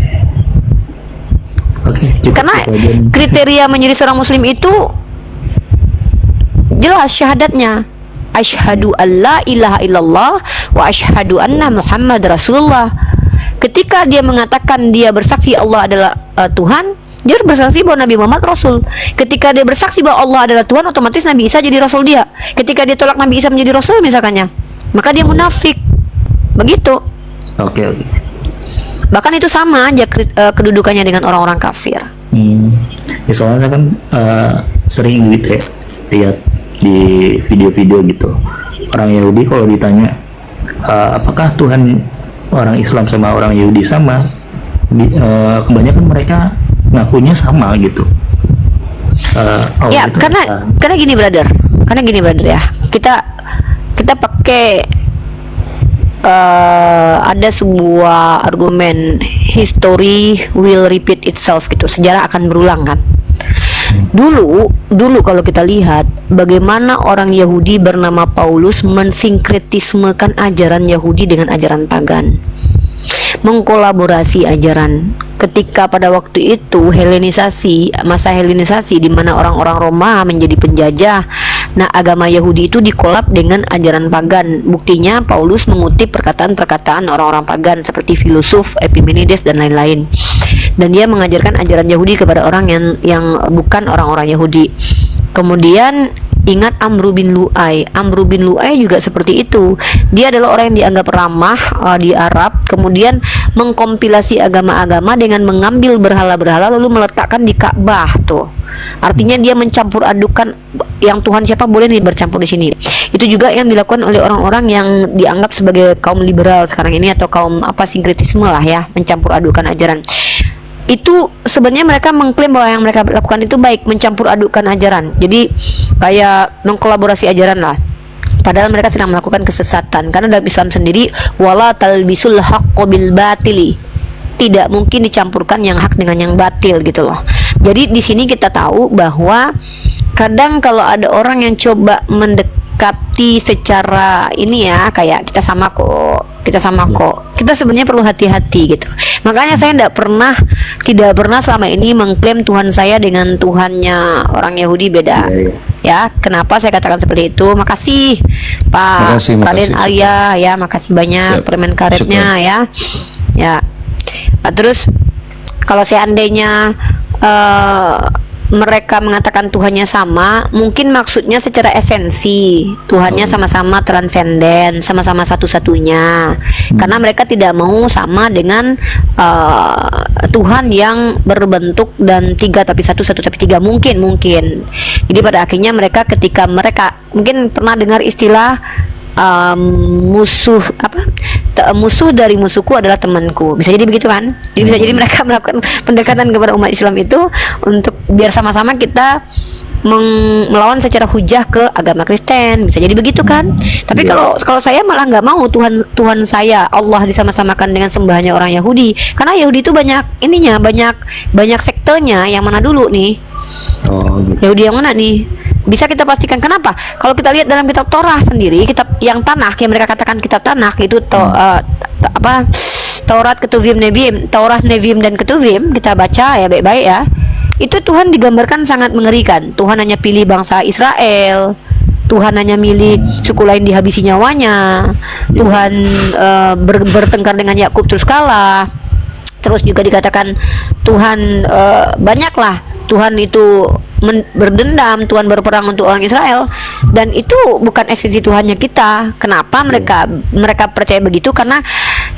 Karena kriteria menjadi seorang muslim itu jelas syahadatnya, asyhadu alla ilaha illallah wa asyhadu anna Muhammad Rasulullah. Ketika dia mengatakan dia bersaksi Allah adalah Tuhan, dia harus bersaksi bahwa Nabi Muhammad Rasul. Ketika dia bersaksi bahwa Allah adalah Tuhan, otomatis Nabi Isa jadi Rasul dia. Ketika dia tolak Nabi Isa menjadi Rasul misalkannya, maka dia munafik. Begitu. Oke. Bahkan itu sama aja kedudukannya dengan orang-orang kafir. Ya soalnya kan sering gitu ya lihat di video-video gitu, orang Yahudi kalau ditanya apakah Tuhan orang Islam sama orang Yahudi sama, kebanyakan mereka ngakunya sama gitu. Allah Ya, itu karena gini brother. Karena gini brother ya. Kita pakai ada sebuah argumen history will repeat itself gitu. Sejarah akan berulang kan. Dulu kalau kita lihat bagaimana orang Yahudi bernama Paulus mensinkretismekan ajaran Yahudi dengan ajaran pagan, mengkolaborasi ajaran. Ketika pada waktu itu masa Helenisasi di mana orang-orang Roma menjadi penjajah, nah agama Yahudi itu dikolab dengan ajaran pagan. Buktinya Paulus mengutip perkataan-perkataan orang-orang pagan seperti filosof Epimenides dan lain-lain. Dan dia mengajarkan ajaran Yahudi kepada orang yang bukan orang-orang Yahudi. Kemudian ingat Amru bin Lu'ay. Amru bin Lu'ay juga seperti itu. Dia adalah orang yang dianggap ramah di Arab, kemudian mengkompilasi agama-agama dengan mengambil berhala-berhala lalu meletakkan di Ka'bah tuh. Artinya dia mencampur adukan yang Tuhan siapa boleh nih bercampur di sini. Itu juga yang dilakukan oleh orang-orang yang dianggap sebagai kaum liberal sekarang ini atau kaum sinkretisme lah ya, mencampur adukan ajaran. Itu sebenarnya mereka mengklaim bahwa yang mereka lakukan itu baik, mencampur adukan ajaran. Jadi kayak mengkolaborasi ajaran lah. Padahal mereka sedang melakukan kesesatan. Karena dalam Islam sendiri wala talbisul haqqo bil batili. Tidak mungkin dicampurkan yang hak dengan yang batil gitu loh. Jadi di sini kita tahu bahwa kadang kalau ada orang yang coba mendekati secara ini ya, kayak kita sama kok, kita sebenarnya perlu hati-hati gitu. Makanya saya tidak pernah selama ini mengklaim Tuhan saya dengan Tuhannya orang Yahudi beda. Ya, kenapa saya katakan seperti itu? Makasih Pak Raden Arya ya, makasih banyak permen karetnya ya. Ya. Nah, terus kalau seandainya mereka mengatakan Tuhannya sama, mungkin maksudnya secara esensi Tuhannya sama-sama transenden, sama-sama satu-satunya. Karena mereka tidak mau sama dengan Tuhan yang berbentuk dan tiga tapi satu tapi tiga, mungkin. Jadi pada akhirnya mereka ketika mereka mungkin pernah dengar istilah musuh dari musuhku adalah temanku, bisa jadi begitu kan. Jadi bisa jadi mereka melakukan pendekatan kepada umat Islam itu untuk biar sama-sama kita melawan secara hujah ke agama Kristen, bisa jadi begitu kan. Tapi kalau saya malah nggak mau Tuhan saya Allah disama-samakan dengan sembahannya orang Yahudi, karena Yahudi itu banyak ininya, banyak sektenya. Yang mana dulu nih? Yahudi yang mana nih? Bisa kita pastikan. Kenapa? Kalau kita lihat dalam kitab Torah sendiri, kitab yang Tanakh yang mereka katakan kitab Tanakh itu Taurat, Ketuvim, Neviim, Taurat, Neviim dan Ketuvim, kita baca ya baik-baik ya. Itu Tuhan digambarkan sangat mengerikan. Tuhan hanya pilih bangsa Israel. Tuhan hanya milih suku lain dihabisi nyawanya. Tuhan bertengkar dengan Yakub terus kalah. Terus juga dikatakan Tuhan banyaklah. Tuhan itu berdendam, Tuhan berperang untuk orang Israel, dan itu bukan esensi Tuhannya kita. Kenapa mereka percaya begitu? Karena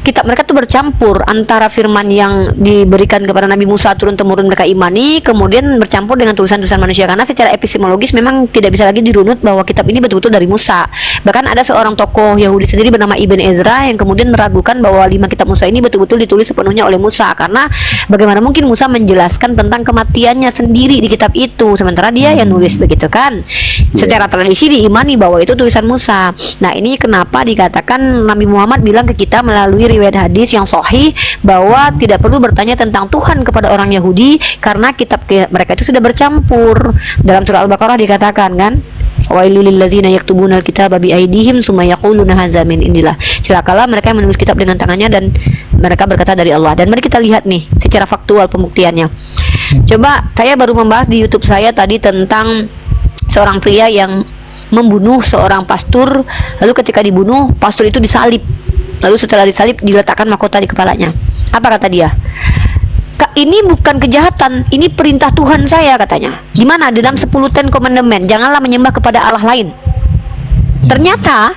kitab mereka tuh bercampur antara firman yang diberikan kepada Nabi Musa turun temurun mereka imani, kemudian bercampur dengan tulisan-tulisan manusia. Karena secara epistemologis memang tidak bisa lagi dirunut bahwa kitab ini betul-betul dari Musa. Bahkan ada seorang tokoh Yahudi sendiri bernama Ibn Ezra yang kemudian meragukan bahwa 5 kitab Musa ini betul-betul ditulis sepenuhnya oleh Musa, karena bagaimana mungkin Musa menjelaskan tentang kematiannya sendiri di kitab itu, sementara dia yang nulis begitu kan. Secara tradisi diimani bahwa itu tulisan Musa. Nah, ini kenapa dikatakan Nabi Muhammad bilang ke kita melalui riwayat hadis yang sahih bahwa tidak perlu bertanya tentang Tuhan kepada orang Yahudi karena kitab mereka itu sudah bercampur. Dalam surah Al-Baqarah dikatakan kan, wailul lillazina yaktubuna alkitaba bi aydihim summa yaquluna hadza min indillah. Celakalah mereka yang menulis kitab dengan tangannya dan mereka berkata dari Allah. Dan mari kita lihat nih secara faktual pembuktiannya. Coba, saya baru membahas di YouTube saya tadi tentang seorang pria yang membunuh seorang pastor, lalu ketika dibunuh pastor itu disalib, lalu setelah disalib diletakkan mahkota di kepalanya. Apa kata dia? Ini bukan kejahatan, ini perintah Tuhan saya, katanya. Gimana? Dalam 10 Ten Commandment, janganlah menyembah kepada Allah lain. Ternyata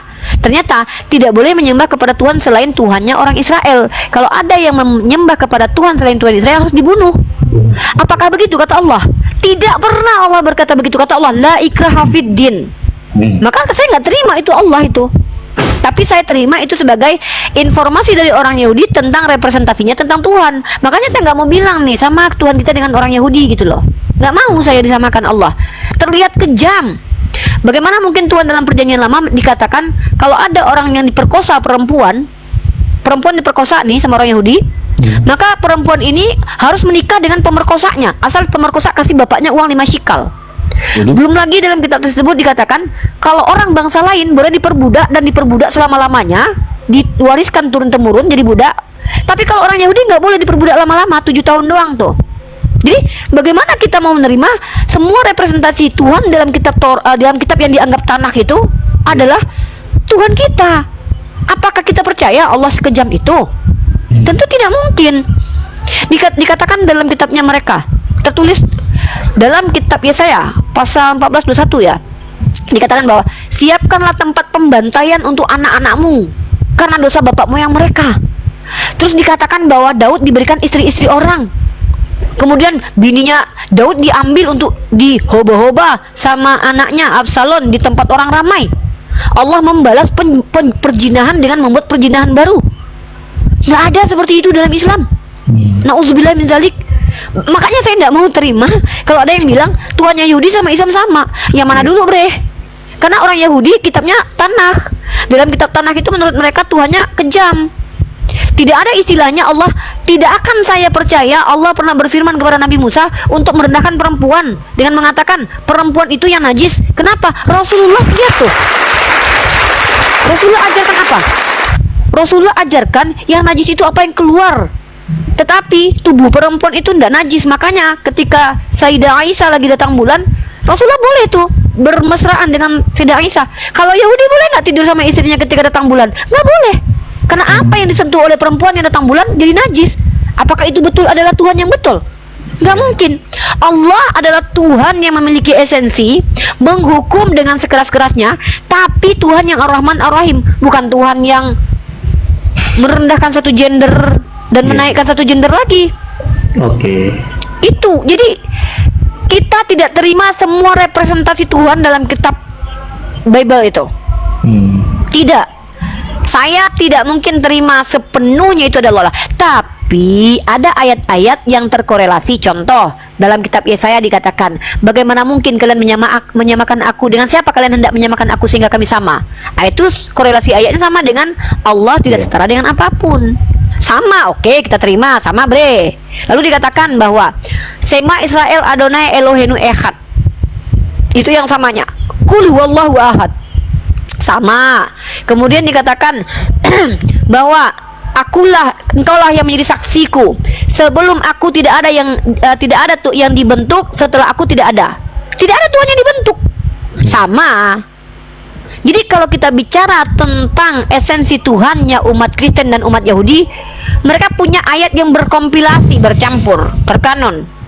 tidak boleh menyembah kepada Tuhan selain Tuhannya orang Israel. Kalau ada yang menyembah kepada Tuhan selain Tuhan Israel harus dibunuh. Apakah begitu kata Allah? Tidak pernah Allah berkata begitu. Kata Allah, la ikraha fid din. Maka saya nggak terima itu Allah itu. Tapi saya terima itu sebagai informasi dari orang Yahudi tentang representasinya tentang Tuhan. Makanya saya nggak mau bilang nih sama Tuhan kita dengan orang Yahudi gitu loh. Nggak mau saya disamakan Allah. Terlihat kejam. Bagaimana mungkin Tuhan dalam perjanjian lama dikatakan kalau ada orang yang diperkosa perempuan diperkosa nih sama orang Yahudi, maka perempuan ini harus menikah dengan pemerkosanya, asal pemerkosa kasih bapaknya uang 5 shikal. Belum lagi dalam kitab tersebut dikatakan kalau orang bangsa lain boleh diperbudak dan diperbudak selama-lamanya, diwariskan turun-temurun jadi budak. Tapi kalau orang Yahudi nggak boleh diperbudak lama-lama, 7 tahun doang tuh. Jadi bagaimana kita mau menerima semua representasi Tuhan dalam dalam kitab yang dianggap tanah itu adalah Tuhan kita? Apakah kita percaya Allah sekejam itu? Tentu tidak mungkin. Dikatakan dalam kitabnya mereka, tertulis dalam kitab Yesaya pasal 14:21 ya, dikatakan bahwa siapkanlah tempat pembantaian untuk anak-anakmu karena dosa bapak moyang mereka. Terus dikatakan bahwa Daud diberikan istri-istri orang, kemudian bininya Daud diambil untuk dihoba-hoba sama anaknya Absalom di tempat orang ramai. Allah membalas perjinahan dengan membuat perjinahan baru. Nggak ada seperti itu dalam Islam. Nauzubillah min zalik. Makanya saya nggak mau terima kalau ada yang bilang Tuhannya Yahudi sama Islam sama. Yang mana dulu bre? Karena orang Yahudi kitabnya Tanakh. Dalam kitab Tanakh itu menurut mereka Tuhannya kejam. Tidak ada istilahnya Allah tidak akan saya percaya. Allah pernah berfirman kepada Nabi Musa untuk merendahkan perempuan dengan mengatakan perempuan itu yang najis. Kenapa? Rasulullah lihat tuh. Rasulullah ajarkan apa? Rasulullah ajarkan yang najis itu apa yang keluar. Tetapi tubuh perempuan itu tidak najis. Makanya ketika Sayyidah Aisyah lagi datang bulan, Rasulullah boleh tuh bermesraan dengan Sayyidah Aisyah. Kalau Yahudi boleh nggak tidur sama istrinya ketika datang bulan? Nggak boleh. Karena apa yang disentuh oleh perempuan yang datang bulan jadi najis. Apakah itu betul adalah Tuhan yang betul? Nggak mungkin. Allah adalah Tuhan yang memiliki esensi, menghukum dengan sekeras-kerasnya, tapi Tuhan yang Ar-Rahman Ar-Rahim, bukan Tuhan yang merendahkan satu gender dan menaikkan satu gender lagi. Itu. Jadi kita tidak terima semua representasi Tuhan dalam kitab Bible itu. Tidak. Saya tidak mungkin terima sepenuhnya itu adalah Allah. Tapi ada ayat-ayat yang terkorelasi. Contoh, dalam kitab Yesaya dikatakan, bagaimana mungkin kalian menyamakan aku dengan siapa kalian hendak menyamakan aku sehingga kami sama? Itu korelasi ayatnya sama dengan Allah tidak setara dengan apapun. Sama, oke, kita terima, sama bre. Lalu dikatakan bahwa Sema Israel Adonai Elohenu Echad. Itu yang samanya. Qul huwallahu ahad. Sama. Kemudian dikatakan bahwa engkaulah yang menjadi saksiku. Sebelum aku tidak ada yang dibentuk, setelah aku tidak ada. Tidak ada Tuhan yang dibentuk. Sama. Jadi kalau kita bicara tentang esensi Tuhannya umat Kristen dan umat Yahudi, mereka punya ayat yang berkompilasi, bercampur, terkanon.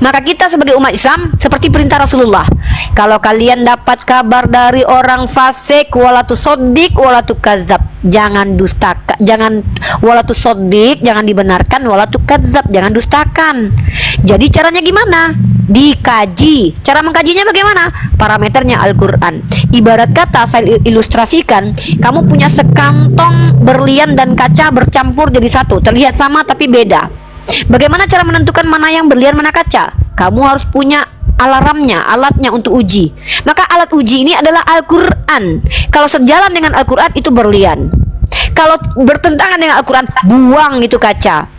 Maka kita sebagai umat Islam seperti perintah Rasulullah, kalau kalian dapat kabar dari orang fasik, walatu sodik, walatu kazab, jangan dustakan, jangan walatu sodik, jangan dibenarkan, walatu kazab, jangan dustakan. Jadi caranya gimana? Dikaji. Cara mengkajinya bagaimana? Parameternya Al-Quran. Ibarat kata saya ilustrasikan, kamu punya sekantong berlian dan kaca bercampur jadi satu, terlihat sama tapi beda. Bagaimana cara menentukan mana yang berlian mana kaca? Kamu harus punya alarmnya, alatnya untuk uji. Maka alat uji ini adalah Al-Quran. Kalau sejalan dengan Al-Quran itu berlian. Kalau bertentangan dengan Al-Quran, buang itu kaca.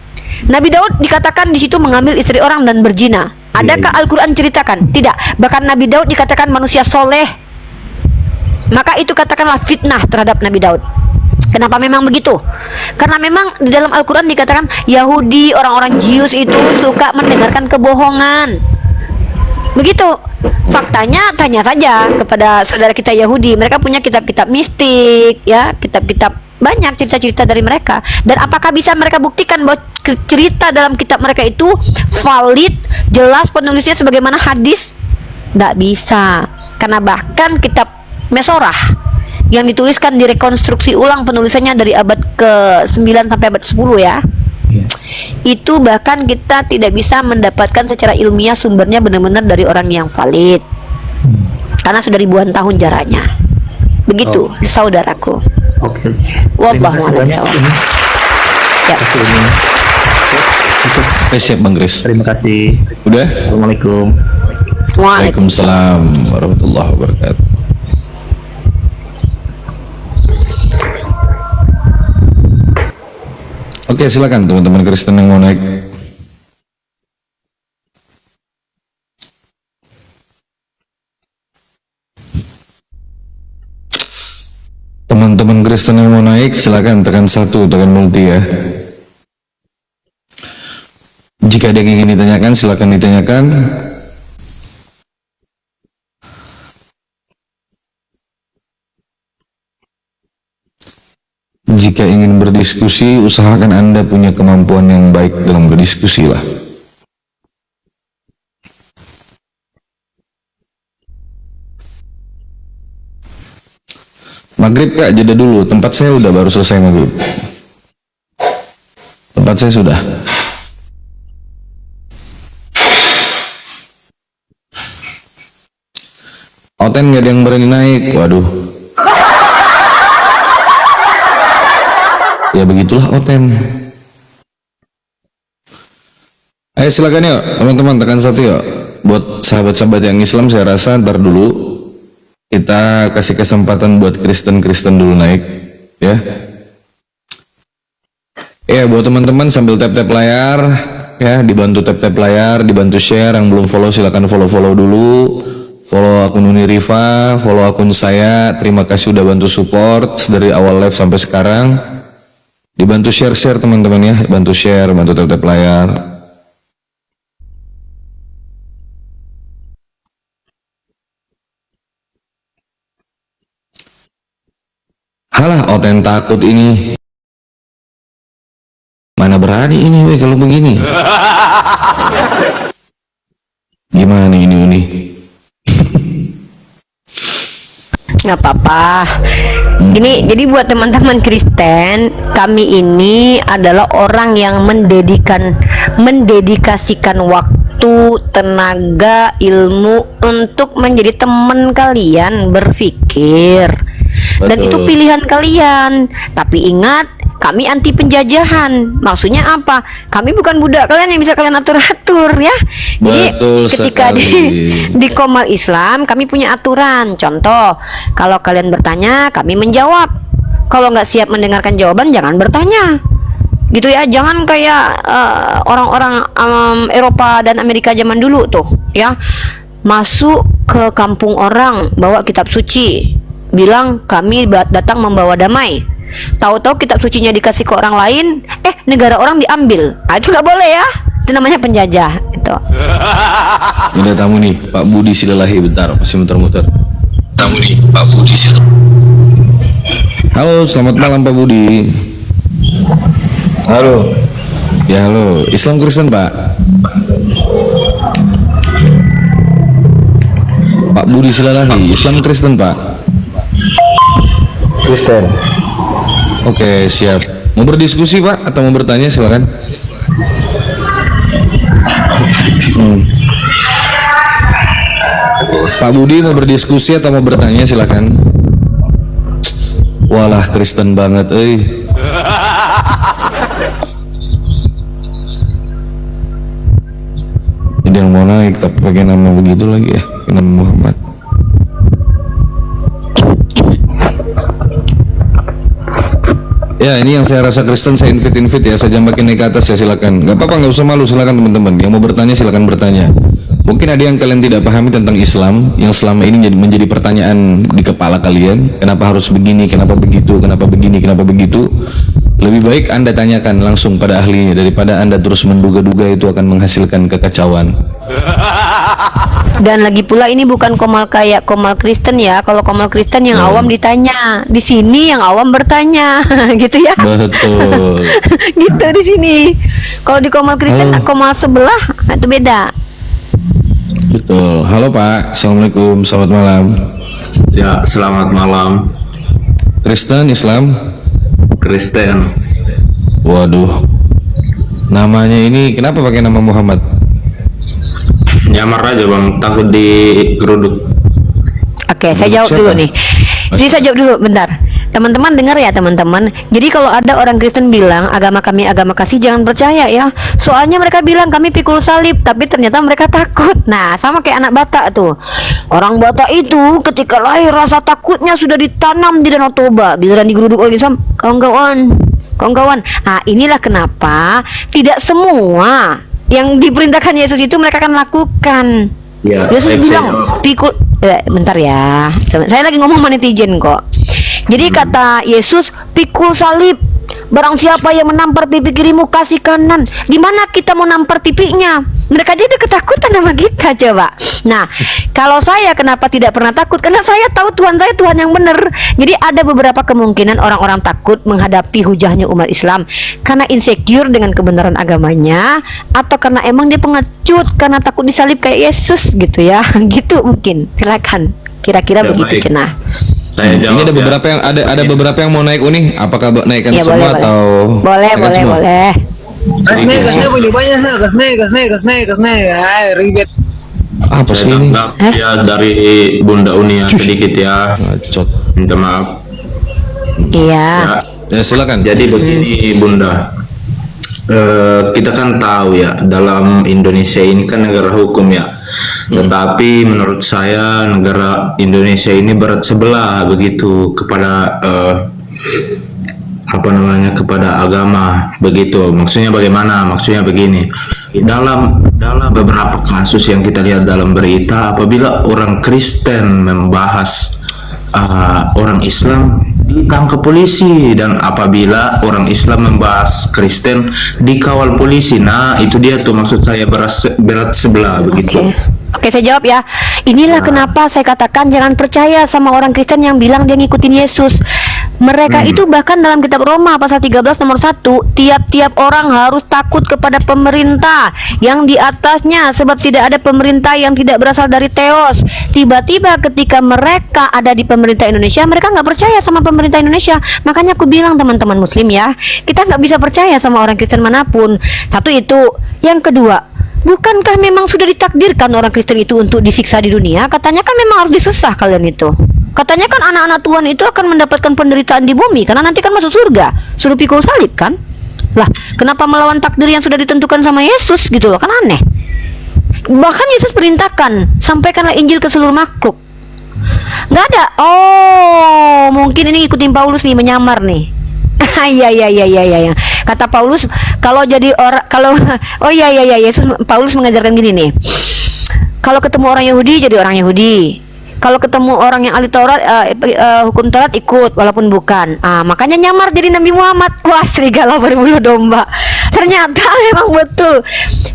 Nabi Daud dikatakan di situ mengambil istri orang dan berzina. Adakah Al-Quran ceritakan? Tidak. Bahkan Nabi Daud dikatakan manusia soleh. Maka itu katakanlah fitnah terhadap Nabi Daud. Kenapa memang begitu? Karena memang di dalam Al-Quran dikatakan Yahudi, orang-orang Jius itu suka mendengarkan kebohongan. Begitu. Faktanya tanya saja kepada saudara kita Yahudi. Mereka punya kitab-kitab mistik, ya, kitab-kitab banyak cerita-cerita dari mereka. Dan apakah bisa mereka buktikan bahwa cerita dalam kitab mereka itu valid, jelas penulisnya sebagaimana hadis? Tidak bisa. Karena bahkan kitab Mesorah yang dituliskan direkonstruksi ulang penulisannya dari abad ke-9 sampai abad 10 ya. Itu bahkan kita tidak bisa mendapatkan secara ilmiah sumbernya benar-benar dari orang yang valid. Karena sudah ribuan tahun jaraknya. Begitu, saudaraku. Oke. Wallahu Terima kasih a'lam banyak bishawab. ini. Siap. Kasih ini. Itu. Siap Bang Kris. Terima kasih. Udah? Assalamualaikum. Waalaikumsalam warahmatullahi wabarakatuh. Oke, silakan teman-teman Kristen yang mau naik. Teman-teman Kristen yang mau naik, silakan tekan 1, tekan multi ya. Jika ada yang ingin ditanyakan, silakan ditanyakan. Jika ingin berdiskusi, usahakan Anda punya kemampuan yang baik dalam berdiskusi lah. Maghrib Kak, jeda dulu. Tempat saya udah baru selesai maghrib. Tempat saya sudah. Oten nggak ada yang berani naik. Waduh. Ya begitulah Oten. Ayo silakan yuk teman-teman, tekan 1 yuk. Buat sahabat-sahabat yang Islam, saya rasa ntar dulu kita kasih kesempatan buat Kristen-Kristen dulu naik ya. Ya buat teman-teman sambil tap-tap layar ya, dibantu tap-tap layar, dibantu share. Yang belum follow silakan follow dulu. Follow akun Uni Riva, follow akun saya. Terima kasih udah bantu support dari awal live sampai sekarang. Dibantu share teman-teman ya, bantu share, bantu tap-tap layar. Halah, Oten takut ini. Mana berani ini weh kalau begini. Gimana ini Uni? Nggak apa-apa. Gini, jadi buat teman-teman Kristen, kami ini adalah orang yang mendedikasikan waktu, tenaga, ilmu untuk menjadi teman kalian berpikir. Dan Betul. itu pilihan kalian. Tapi ingat, kami anti penjajahan. Maksudnya apa? Kami bukan budak kalian yang bisa kalian atur-atur ya. Jadi Betul ketika di Komal Islam kami punya aturan. Contoh, kalau kalian bertanya, kami menjawab. Kalau nggak siap mendengarkan jawaban, jangan bertanya. Gitu ya, jangan kayak orang-orang Eropa dan Amerika zaman dulu tuh ya. Masuk ke kampung orang, bawa kitab suci, bilang kami datang membawa damai. Tahu-tahu kitab sucinya dikasih ke orang lain, negara orang diambil. Nah, itu nggak boleh ya. Itu namanya penjajah. Itu. Ada tamu nih, Pak Budi Silalahi, bentar, masih muter-muter. Tamu nih, Pak Budi Silalahi. Halo, selamat malam Pak Budi. Halo. Ya halo, Islam Kristen Pak. Pak Budi Silalahi, Islam Kristen Pak. Kristen. Oke, siap. Mau berdiskusi Pak atau mau bertanya silakan. Pak Budi mau berdiskusi atau mau bertanya silakan. Walah Kristen banget, Ini yang mau naik tapi pakai nama begitu lagi ya, pakai nama Muhammad. Ya ini yang saya rasa Kristen, saya invite ya, saya jangan makin naik ke atas ya, silakan. Gak apa-apa, nggak usah malu, silakan teman-teman. Yang mau bertanya silakan bertanya. Mungkin ada yang kalian tidak pahami tentang Islam, yang selama ini menjadi pertanyaan di kepala kalian. Kenapa harus begini, kenapa begitu, kenapa begini, kenapa begitu. Lebih baik Anda tanyakan langsung pada ahlinya daripada Anda terus menduga-duga, itu akan menghasilkan kekacauan. Dan lagi pula ini bukan komal kayak komal Kristen ya. Kalau komal Kristen yang awam ditanya, di sini yang awam bertanya, gitu ya. Betul. Gitu di sini. Kalau di komal Kristen, komal sebelah itu beda. Betul. Halo Pak, Assalamualaikum, selamat malam. Ya, selamat malam. Kristen, Islam? Kristen. Waduh, namanya ini kenapa pakai nama Muhammad? Nyamar aja bang, takut digeruduk. Oke, saya jawab Siapa? dulu nih. Jadi saya jawab dulu, bentar. Teman-teman dengar ya teman-teman. Jadi kalau ada orang Kristen bilang agama kami agama kasih, jangan percaya ya. Soalnya mereka bilang kami pikul salib, tapi ternyata mereka takut. Nah, sama kayak anak Batak tuh. Orang Batak itu ketika lahir rasa takutnya sudah ditanam di Danau Toba. Giliran digeruduk oleh Islam, kawan-kawan. Nah, inilah kenapa tidak semua yang diperintahkan Yesus itu mereka akan lakukan. Ya, Yesus bilang pikul. Bentar ya. Saya lagi ngomong sama netizen kok. Jadi kata Yesus, pikul salib. Barang siapa yang menampar pipi kirimu, kasih kanan. Gimana kita mau nampar pipinya? Mereka jadi ketakutan sama kita, coba. Nah, kalau saya kenapa tidak pernah takut? Karena saya tahu Tuhan saya Tuhan yang benar. Jadi ada beberapa kemungkinan orang-orang takut menghadapi hujahnya umat Islam karena insecure dengan kebenaran agamanya, atau karena emang dia pengecut karena takut disalib kayak Yesus gitu ya. Gitu mungkin. Silakan. Kira-kira Ya, begitu baik. cenah. Saya jawab Ini ada ya. beberapa yang ada beberapa yang mau naik uni. Apakah naikkan Ya, semua boleh. atau Boleh, naikkan semua? boleh. Kasne punya banyak nah, kasne. Ay, ribet. Apa sih Saya ini? tanggap ya dari Bunda Unia sedikit ya. Ngacot. Minta maaf. Iya. Ya, Ya silakan. jadi begini Bunda. Kita kan tahu ya, dalam Indonesia ini kan negara hukum ya. Tetapi menurut saya negara Indonesia ini berat sebelah begitu kepada kepada agama begitu. Maksudnya bagaimana? Maksudnya begini. Dalam beberapa kasus yang kita lihat dalam berita, apabila orang Kristen membahas orang Islam, ditangkap polisi, dan apabila orang Islam membahas Kristen, dikawal polisi. Nah, itu dia tuh maksud saya berat sebelah begitu. Oke, saya jawab ya. Inilah kenapa saya katakan jangan percaya sama orang Kristen yang bilang dia ngikutin Yesus. Mereka itu bahkan dalam kitab Roma pasal 13 nomor 1, tiap-tiap orang harus takut kepada pemerintah yang di atasnya, sebab tidak ada pemerintah yang tidak berasal dari Theos. Tiba-tiba ketika mereka ada di pemerintah Indonesia, mereka nggak percaya sama pemerintah Indonesia. Makanya aku bilang teman-teman Muslim ya, kita nggak bisa percaya sama orang Kristen manapun. Satu itu. Yang kedua, bukankah memang sudah ditakdirkan orang Kristen itu untuk disiksa di dunia? Katanya kan memang harus disesah kalian itu. Katanya kan anak-anak Tuhan itu akan mendapatkan penderitaan di bumi karena nanti kan masuk surga, suruh pikul salib kan? Lah, kenapa melawan takdir yang sudah ditentukan sama Yesus gitu loh, kan aneh. Bahkan Yesus perintahkan, sampaikanlah Injil ke seluruh makhluk. Nggak ada. Oh, mungkin ini ikutin Paulus nih, menyamar nih. Iya. Kata Paulus, kalau jadi orang, Paulus mengajarkan gini nih. Kalau ketemu orang Yahudi jadi orang Yahudi. Kalau ketemu orang yang ahli Taurat, hukum Taurat ikut walaupun bukan. Makanya nyamar jadi Nabi Muhammad. Wah, serigala berbulu domba. Ternyata memang betul.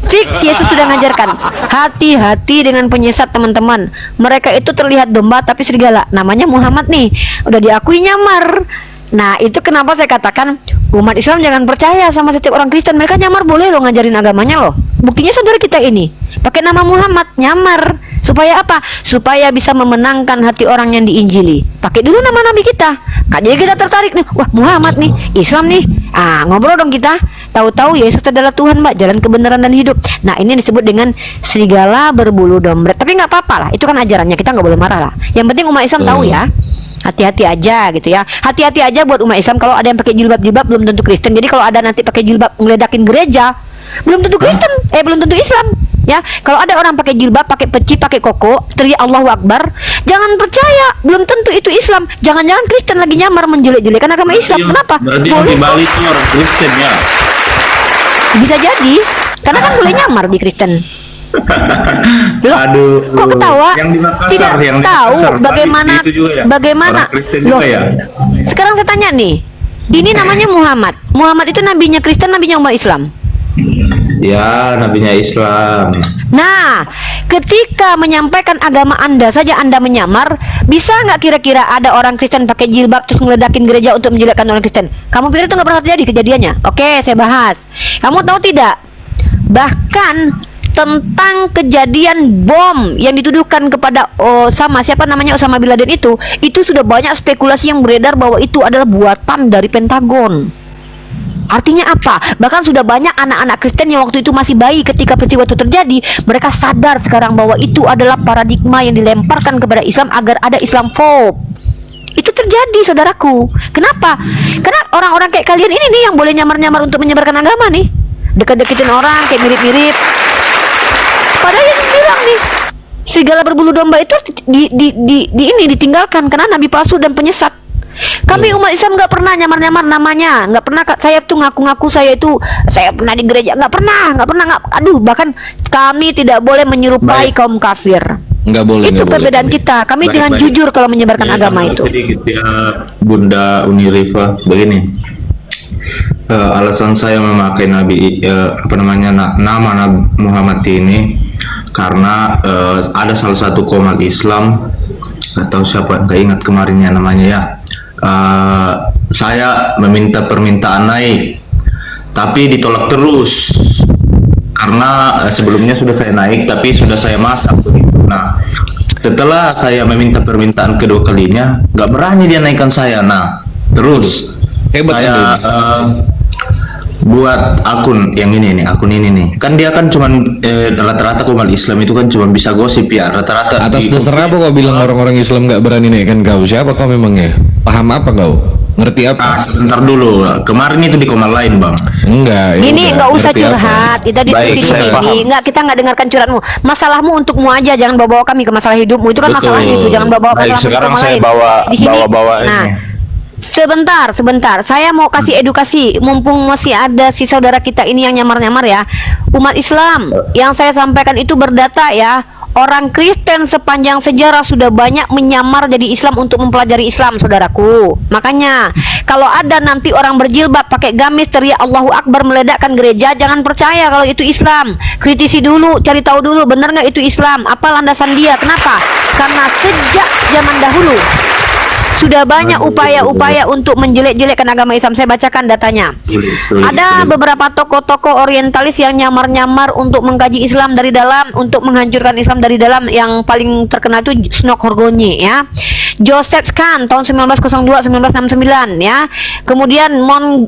Fix Yesus sudah ngajarkan. Hati-hati dengan penyesat teman-teman. Mereka itu terlihat domba tapi serigala. Namanya Muhammad nih. Udah diakui nyamar. Nah, itu kenapa saya katakan umat Islam jangan percaya sama setiap orang Kristen. Mereka nyamar boleh loh ngajarin agamanya loh. Buktinya saudara kita ini pakai nama Muhammad, nyamar. Supaya apa? Supaya bisa memenangkan hati orang yang diinjili. Pakai dulu nama Nabi kita. Jadi kita tertarik nih. Wah, Muhammad nih, Islam nih. Ngobrol dong kita. Tahu-tahu Yesus adalah Tuhan, Mbak, jalan kebenaran dan hidup. Nah, ini disebut dengan serigala berbulu domba. Tapi nggak apa-apa lah. Itu kan ajarannya, kita nggak boleh marah lah. Yang penting umat Islam tahu ya. Hati-hati aja gitu ya. Hati-hati aja buat umat Islam. Kalau ada yang pakai jilbab belum tentu Kristen. Jadi kalau ada nanti pakai jilbab ngeledakin gereja, belum tentu Kristen, belum tentu Islam. Ya, kalau ada orang pakai jilbab, pakai peci, pakai koko, teriak Allahu Akbar, jangan percaya, belum tentu itu Islam. Jangan-jangan Kristen lagi nyamar menjelek-jelekan agama Islam. Kenapa? Berarti yang di Bali itu orang Kristen ya. Bisa jadi, karena kan boleh nyamar di Kristen. Loh, Aduh. kok ketawa? Yang di Makassar, Tidak yang di tahu Makassar, bagaimana Bali, itu juga ya? bagaimana. Orang Kristen Loh, juga ya? sekarang saya tanya nih, ini namanya Muhammad. Muhammad itu nabinya Kristen, nabinya umat Islam. Ya, nabinya Islam. Nah, ketika menyampaikan agama Anda saja Anda menyamar, bisa nggak kira-kira ada orang Kristen pakai jilbab terus ngeledakin gereja untuk menjelekkan orang Kristen? Kamu pikir itu nggak pernah terjadi kejadiannya? Oke, saya bahas. Kamu tahu tidak? Bahkan tentang kejadian bom yang dituduhkan kepada siapa namanya Osama bin Laden itu sudah banyak spekulasi yang beredar bahwa itu adalah buatan dari Pentagon. Artinya apa? Bahkan sudah banyak anak-anak Kristen yang waktu itu masih bayi ketika peristiwa itu terjadi, mereka sadar sekarang bahwa itu adalah paradigma yang dilemparkan kepada Islam agar ada Islamofob. Itu terjadi. terjadi, saudaraku. Kenapa? Karena orang-orang kayak kalian ini nih yang boleh nyamar-nyamar untuk menyebarkan agama nih, dekat-dekitin orang kayak mirip-mirip. Padahal Yesus bilang nih, serigala berbulu domba itu ditinggalkan karena nabi palsu dan penyesat. Kami umat Islam nggak pernah nyamar-nyamar namanya, nggak pernah saya tuh ngaku-ngaku saya pernah di gereja, nggak pernah. Aduh, bahkan kami tidak boleh menyerupai kaum kafir. Nggak boleh. Itu nggak perbedaan boleh. kita. Kami Baik, dengan baik. jujur kalau menyebarkan agama itu. Sedikit ya, Bunda Unirifa, begini. Alasan saya memakai nama Nabi Muhammad ini karena ada salah satu komal Islam atau siapa nggak ingat kemarinnya namanya ya. Saya meminta permintaan naik, tapi ditolak terus karena sebelumnya sudah saya naik, tapi sudah saya masak begitu. Nah, setelah saya meminta permintaan kedua kalinya, nggak berani dia naikkan saya. Nah, terus Hebat saya Anda. buat akun yang ini nih, akun ini nih. Kan dia kan cuman rata-rata umat Islam itu kan cuma bisa gosip ya, rata-rata. Atas dasar apa kau bilang orang-orang Islam nggak berani naikkan kau? Siapa kau memangnya? Paham apa kau? Ngerti apa? Sebentar dulu. Kemarin itu di komal lain, Bang. Enggak. ya Ini udah. nggak usah Ngerti apa? curhat, kita Baik, diskusi di saya sini. paham. Nggak, kita nggak dengarkan curhatmu. Masalahmu untukmu aja, jangan bawa kami ke masalah hidupmu. Itu kan Betul. masalah itu, jangan bawa Baik, masalah sekarang orang saya lain. Di sini, bawa nah, ini. sebentar. Saya mau kasih edukasi, mumpung masih ada si saudara kita ini yang nyamar-nyamar ya. Umat Islam, yang saya sampaikan itu berdata ya. Orang Kristen sepanjang sejarah sudah banyak menyamar jadi Islam untuk mempelajari Islam, saudaraku. Makanya kalau ada nanti orang berjilbab pakai gamis teriak Allahu Akbar meledakkan gereja, jangan percaya kalau itu Islam. Kritisi dulu, cari tahu dulu benar nggak itu Islam, apa landasan dia. Kenapa? Karena sejak zaman dahulu sudah banyak upaya-upaya untuk menjelek-jelekkan agama Islam. Saya bacakan datanya. Ada beberapa tokoh-tokoh orientalis yang nyamar-nyamar untuk mengkaji Islam dari dalam, untuk menghancurkan Islam dari dalam. Yang paling terkenal itu Snok Horgonyi ya. Joseph Kahn tahun 1902-1969 ya. Kemudian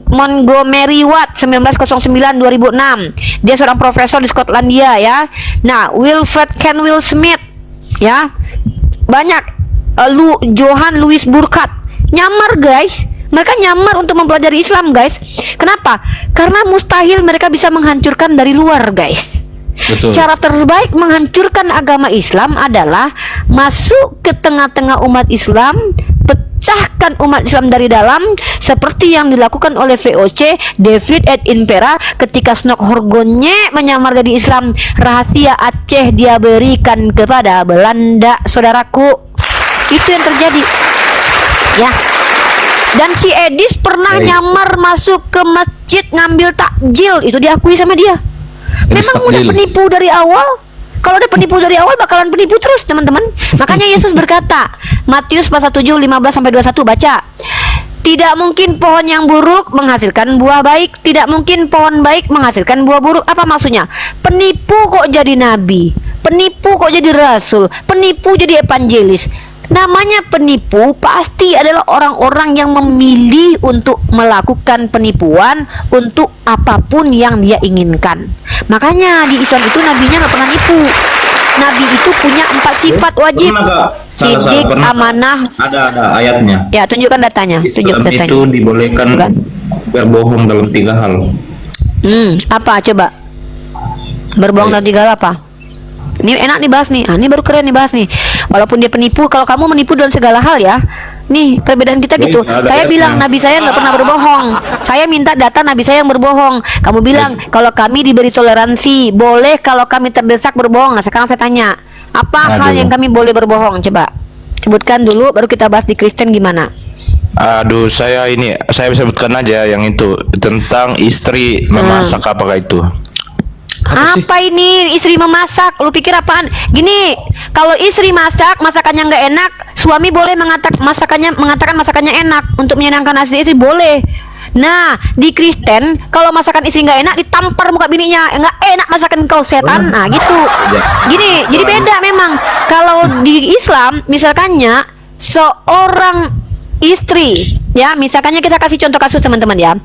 Montgomery Watt 1909-2006. Dia seorang profesor di Skotlandia ya. Nah, Wilfred Kenwill Smith ya. Banyak Johann Louis Burkhardt nyamar, guys. Mereka nyamar untuk mempelajari Islam, guys. Kenapa? Karena mustahil mereka bisa menghancurkan dari luar, guys. Betul. Cara terbaik menghancurkan agama Islam adalah masuk ke tengah-tengah umat Islam, pecahkan umat Islam dari dalam, seperti yang dilakukan oleh VOC David et Impera ketika Snok Horgonye menyamar jadi Islam. Rahasia Aceh dia berikan kepada Belanda, saudaraku. Itu yang terjadi ya. Dan si Edis pernah nyamar masuk ke masjid ngambil takjil, itu diakui sama dia. Memang udah penipu dari awal. Kalau udah penipu dari awal bakalan penipu terus, teman-teman. Makanya Yesus berkata, Matius pasal 7 15-21, baca. Tidak mungkin pohon yang buruk menghasilkan buah baik, tidak mungkin pohon baik menghasilkan buah buruk. Apa maksudnya? Penipu kok jadi nabi, penipu kok jadi rasul, penipu jadi evangelis. Namanya penipu pasti adalah orang-orang yang memilih untuk melakukan penipuan untuk apapun yang dia inginkan. Makanya di Islam itu nabinya nggak pernah nipu. Nabi itu punya 4 sifat wajib: sidik, amanah. Ada ayatnya. Ya, tunjukkan datanya. Islam Tunjuk datanya. itu dibolehkan Bukan? berbohong dalam 3 hal. Apa coba? Berbohong dalam 3 hal apa? Ini enak nih bahas nih. Ini baru keren nih bahas nih. Walaupun dia penipu, kalau kamu menipu dalam segala hal ya. Nih perbedaan kita gitu. Saya bilang nabi saya nggak pernah berbohong. Saya minta data nabi saya yang berbohong. Kamu bilang kalau kami diberi toleransi, boleh kalau kami terdesak berbohong. Nah sekarang saya tanya, apa hal yang kami boleh berbohong? Coba sebutkan dulu, baru kita bahas di Kristen gimana. Aduh, saya sebutkan aja yang itu tentang istri memasak, apakah itu? Apa ini istri memasak? Lu pikir apaan? Gini, kalau istri masak, masakannya nggak enak, suami boleh mengatakan masakannya enak untuk menyenangkan hati istri, boleh. Nah, di Kristen kalau masakan istri nggak enak, ditampar muka bininya, nggak enak masakan kau setan. Nah, gitu. Gini, jadi beda memang. Kalau di Islam, misalkannya seorang istri, ya, misalkannya kita kasih contoh kasus teman-teman ya.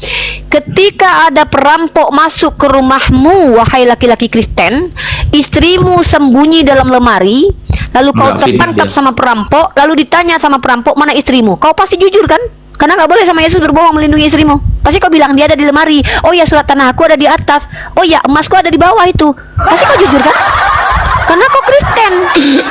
Ketika ada perampok masuk ke rumahmu, wahai laki-laki Kristen, istrimu sembunyi dalam lemari, lalu kau Nggak fit tertangkap dia. sama perampok, lalu ditanya sama perampok mana istrimu, kau pasti jujur kan? Karena nggak boleh sama Yesus berbohong melindungi istrimu. Pasti kau bilang dia ada di lemari. Oh ya, surat tanah aku ada di atas. Oh ya, emasku ada di bawah itu. Pasti kau jujur kan? Karena kau Kristen.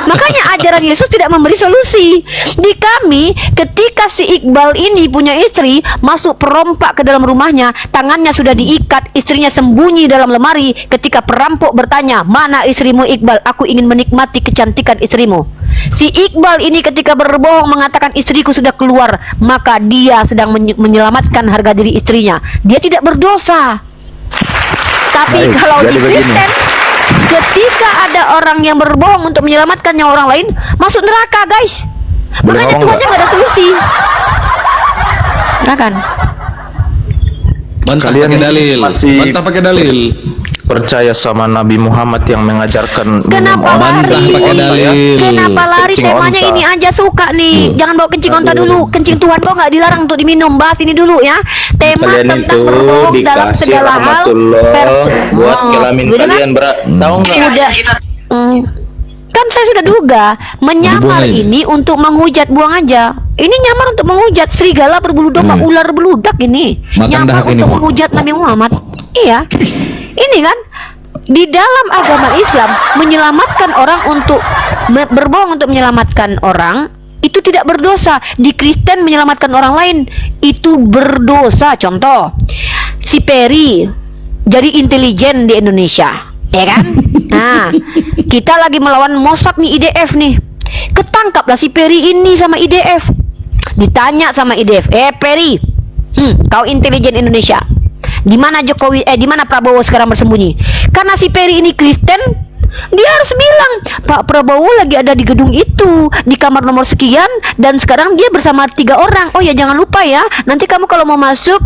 Makanya ajaran Yesus tidak memberi solusi. Di kami, ketika si Iqbal ini punya istri, masuk perompak ke dalam rumahnya, tangannya sudah diikat, istrinya sembunyi dalam lemari. Ketika perampok bertanya, mana istrimu Iqbal? Aku ingin menikmati kecantikan istrimu. Si Iqbal ini ketika berbohong mengatakan istriku sudah keluar, maka dia sedang menyelamatkan harga diri istrinya. Dia tidak berdosa. Tapi Baik, kalau di jadi begini. Kristen, ketika ada orang yang berbohong untuk menyelamatkan nyawa orang lain, masuk neraka, guys. Boleh Makanya ngomong Tuhan nggak? nggak ada solusi. Silakan. Bantah Kalian pakai dalil. masih- Bantah pakai dalil. Percaya sama Nabi Muhammad yang mengajarkan Kenapa Bantah lari? pakai dalil. Kenapa lari? Kencing Temanya onta. ini aja suka nih. Jangan bawa kencing onta dulu. Kencing Tuhan kok nggak dilarang untuk diminum. Bahas ini dulu ya. Tema Kalian tentang itu berbohong dalam dikasih segala hal. rahmatullah buat kelamin Udah kan? kalian, Bra. Tahu nggak? Udah. Kan saya sudah duga menyamar Dibuang aja. ini untuk menghujat, buang aja. Ini nyamar untuk menghujat serigala berbulu domba, ular beludak ini. Makan Nyamar dahak ini, untuk Bu. menghujat Nabi Muhammad. Iya. Ini kan di dalam agama Islam menyelamatkan orang untuk berbohong untuk menyelamatkan orang itu tidak berdosa. Di Kristen menyelamatkan orang lain itu berdosa. Contoh, si Peri jadi intelijen di Indonesia, ya kan? Nah, kita lagi melawan Mossad nih, IDF nih. Ketangkaplah si Peri ini sama IDF. Ditanya sama IDF, Peri, kau intelijen Indonesia. Di mana Jokowi, di mana Prabowo sekarang bersembunyi? Karena si Peri ini Kristen, dia harus bilang, Pak Prabowo lagi ada di gedung itu, di kamar nomor sekian, dan sekarang dia bersama 3 orang. Oh ya, jangan lupa ya, nanti kamu kalau mau masuk,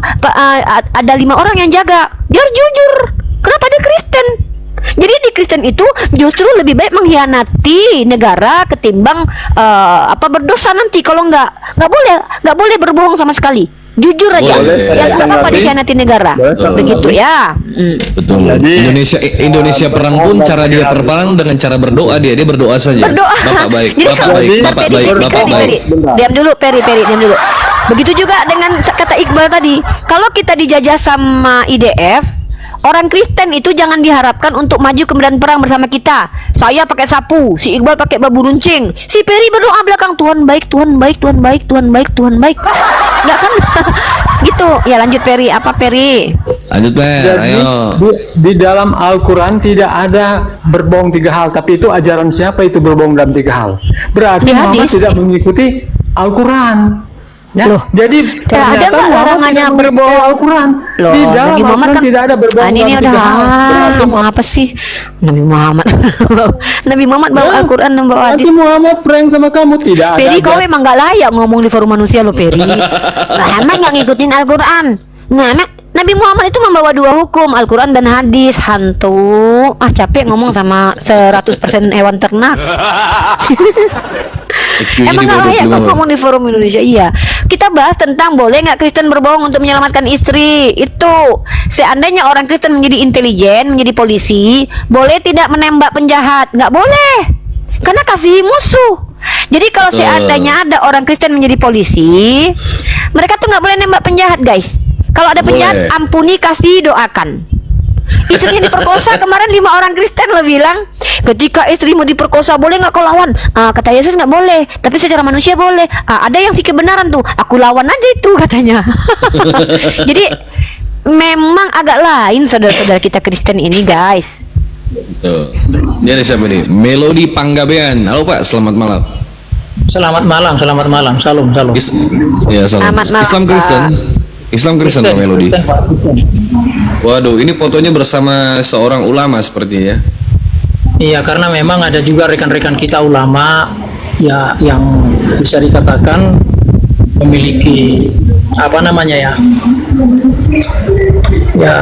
ada 5 orang yang jaga. Dia harus jujur. Kenapa dia Kristen? Jadi di Kristen itu justru lebih baik mengkhianati negara ketimbang berdosa nanti. Kalau nggak boleh berbohong sama sekali. Jujur aja. Boleh. Ya nggak apa-apa dikhianati negara. Begitu ya. Betul. Indonesia perang pun cara dia berperang dengan cara berdoa dia berdoa saja. Berdoa. Bapak baik, Jadi bapak kalau- baik, bapak Peri, baik, Peri, bapak Peri, baik. Peri. Diam dulu, Peri, diam dulu. Begitu juga dengan kata Iqbal tadi. Kalau kita dijajah sama IDF, orang Kristen itu jangan diharapkan untuk maju ke medan perang bersama kita. Saya pakai sapu, si Iqbal pakai babu runcing, si Peri berdoa belakang, Tuhan baik, Tuhan baik, Tuhan baik, Tuhan baik, Tuhan baik. Nggak kan? Gitu. Ya lanjut Peri. Apa Peri? Lanjut Per, ayo. Di dalam Al-Quran tidak ada berbohong 3 hal, tapi itu ajaran siapa itu berbohong dalam 3 hal? Berarti Di Muhammad hadis. tidak mengikuti Al-Quran. Ya, Loh. jadi ada ternyata nggak Muhammad larangannya tidak mengikuti berbohong? Al-Quran. Loh, Di dalam Nabi Muhammad Al-Quran kan tidak ada berbohong ini dalam udah 3 hal. Berarti mau apa sih? Nabi Muhammad. Nabi Muhammad bawa Al-Quran dan bawa hadis. berarti Muhammad prank sama kamu tidak ada. Peri, kau ajaran. memang gak layak ngomong di forum manusia lo, Peri. Muhammad gak ngikutin Al-Quran. Nabi Muhammad itu membawa 2 hukum, Al-Quran dan hadis. Hantu. Capek ngomong sama 100% hewan ternak. Emang gak layak kok ngomong di forum Indonesia. Iya. Kita bahas tentang boleh nggak Kristen berbohong untuk menyelamatkan istri. Itu seandainya orang Kristen menjadi intelijen, menjadi polisi, boleh tidak menembak penjahat? Nggak boleh, karena kasih musuh. Jadi kalau seandainya ada orang Kristen menjadi polisi, mereka tuh nggak boleh nembak penjahat, guys. Kalau ada penjahat, Boleh. ampuni, kasih, doakan. Istrinya diperkosa kemarin 5 orang Kristen lo bilang, ketika istrimu diperkosa boleh nggak kau lawan? Kata Yesus nggak boleh, tapi secara manusia boleh. Ada yang sih kebenaran tuh, aku lawan aja itu katanya. Jadi memang agak lain saudara-saudara kita Kristen ini, guys. Tuh. Ini ada siapa nih? Melodi Panggabean. Halo Pak, selamat malam. Selamat malam. Salam. Ya, salam. Selamat malam, Islam Pak. Kristen. Islam Kristen Pak Melodi. Kristen, Pak. Waduh, ini fotonya bersama seorang ulama sepertinya ya. Iya, karena memang ada juga rekan-rekan kita ulama ya yang bisa dikatakan memiliki ya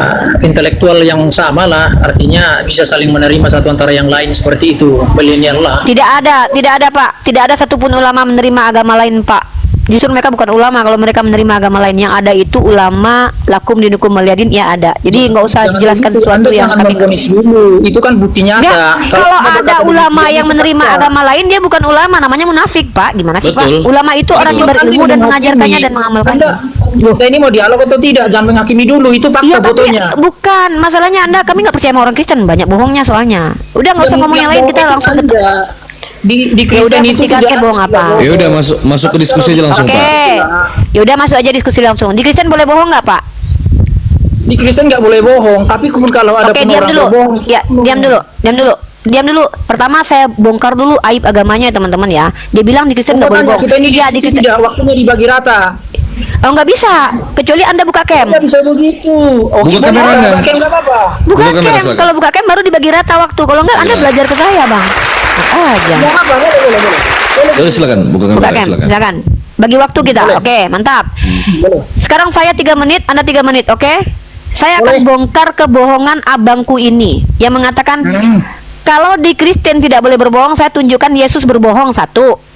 intelektual yang sama lah, artinya bisa saling menerima satu antara yang lain seperti itu. Milenial lah. Tidak ada Pak, tidak ada satupun ulama menerima agama lain, Pak. Justru mereka bukan ulama kalau mereka menerima agama lain. Yang ada itu ulama lakum dinukum waliyadin, ya ada. Jadi nggak usah Jangan jelaskan begitu, sesuatu Anda yang jangan kami menggamis dulu. Itu kan bukti nyata. Nggak, kalau Anda ada berkata ulama begitu, yang itu menerima fakta. agama lain, dia bukan ulama, namanya munafik, Pak. Gimana sih, Pak? Betul. Ulama itu orang yang Anda berilmu dan menghakimi. mengajarkannya dan mengamalkannya. Kita ini mau dialog atau tidak? Jangan menghakimi dulu. Itu fakta Iya, tapi fotonya. bukan masalahnya. Kami nggak percaya sama orang Kristen, banyak bohongnya soalnya. Udah nggak usah ngomong yang lain, kita langsung ke di Ya udah, Kristen itu buktikan tidak kayak bohong apa. Ya udah masuk ke diskusi aja langsung, Oke, Pak. ya udah masuk aja diskusi langsung. Di Kristen boleh bohong nggak, Pak? Di Kristen nggak boleh bohong, tapi kalau ada Oke, pun diam orang dulu. berbohong, Ya, diam dulu. Pertama saya bongkar dulu aib agamanya, teman-teman ya. Dia bilang di Kristen nggak boleh bohong. kita ini Iya, di Kristen. tidak waktunya dibagi rata. Oh, nggak bisa, kecuali Anda buka cam. Nggak bisa begitu. Oke, Buka kamera Anda. Buka nggak apa-apa. Buka Buka kamera, cam. silakan. Kalau buka cam baru dibagi rata waktu. Kalau enggak Anda belajar ke saya, Bang. Aja. Nggak apa-apa, boleh. Boleh silakan, buka Buka kamera cam, silakan. silakan. Bagi waktu kita. Oke, mantap. Boleh. Sekarang saya 3 menit, Anda 3 menit, oke? Saya akan bongkar kebohongan abangku ini yang mengatakan kalau di Kristen tidak boleh berbohong. Saya tunjukkan Yesus berbohong, 1.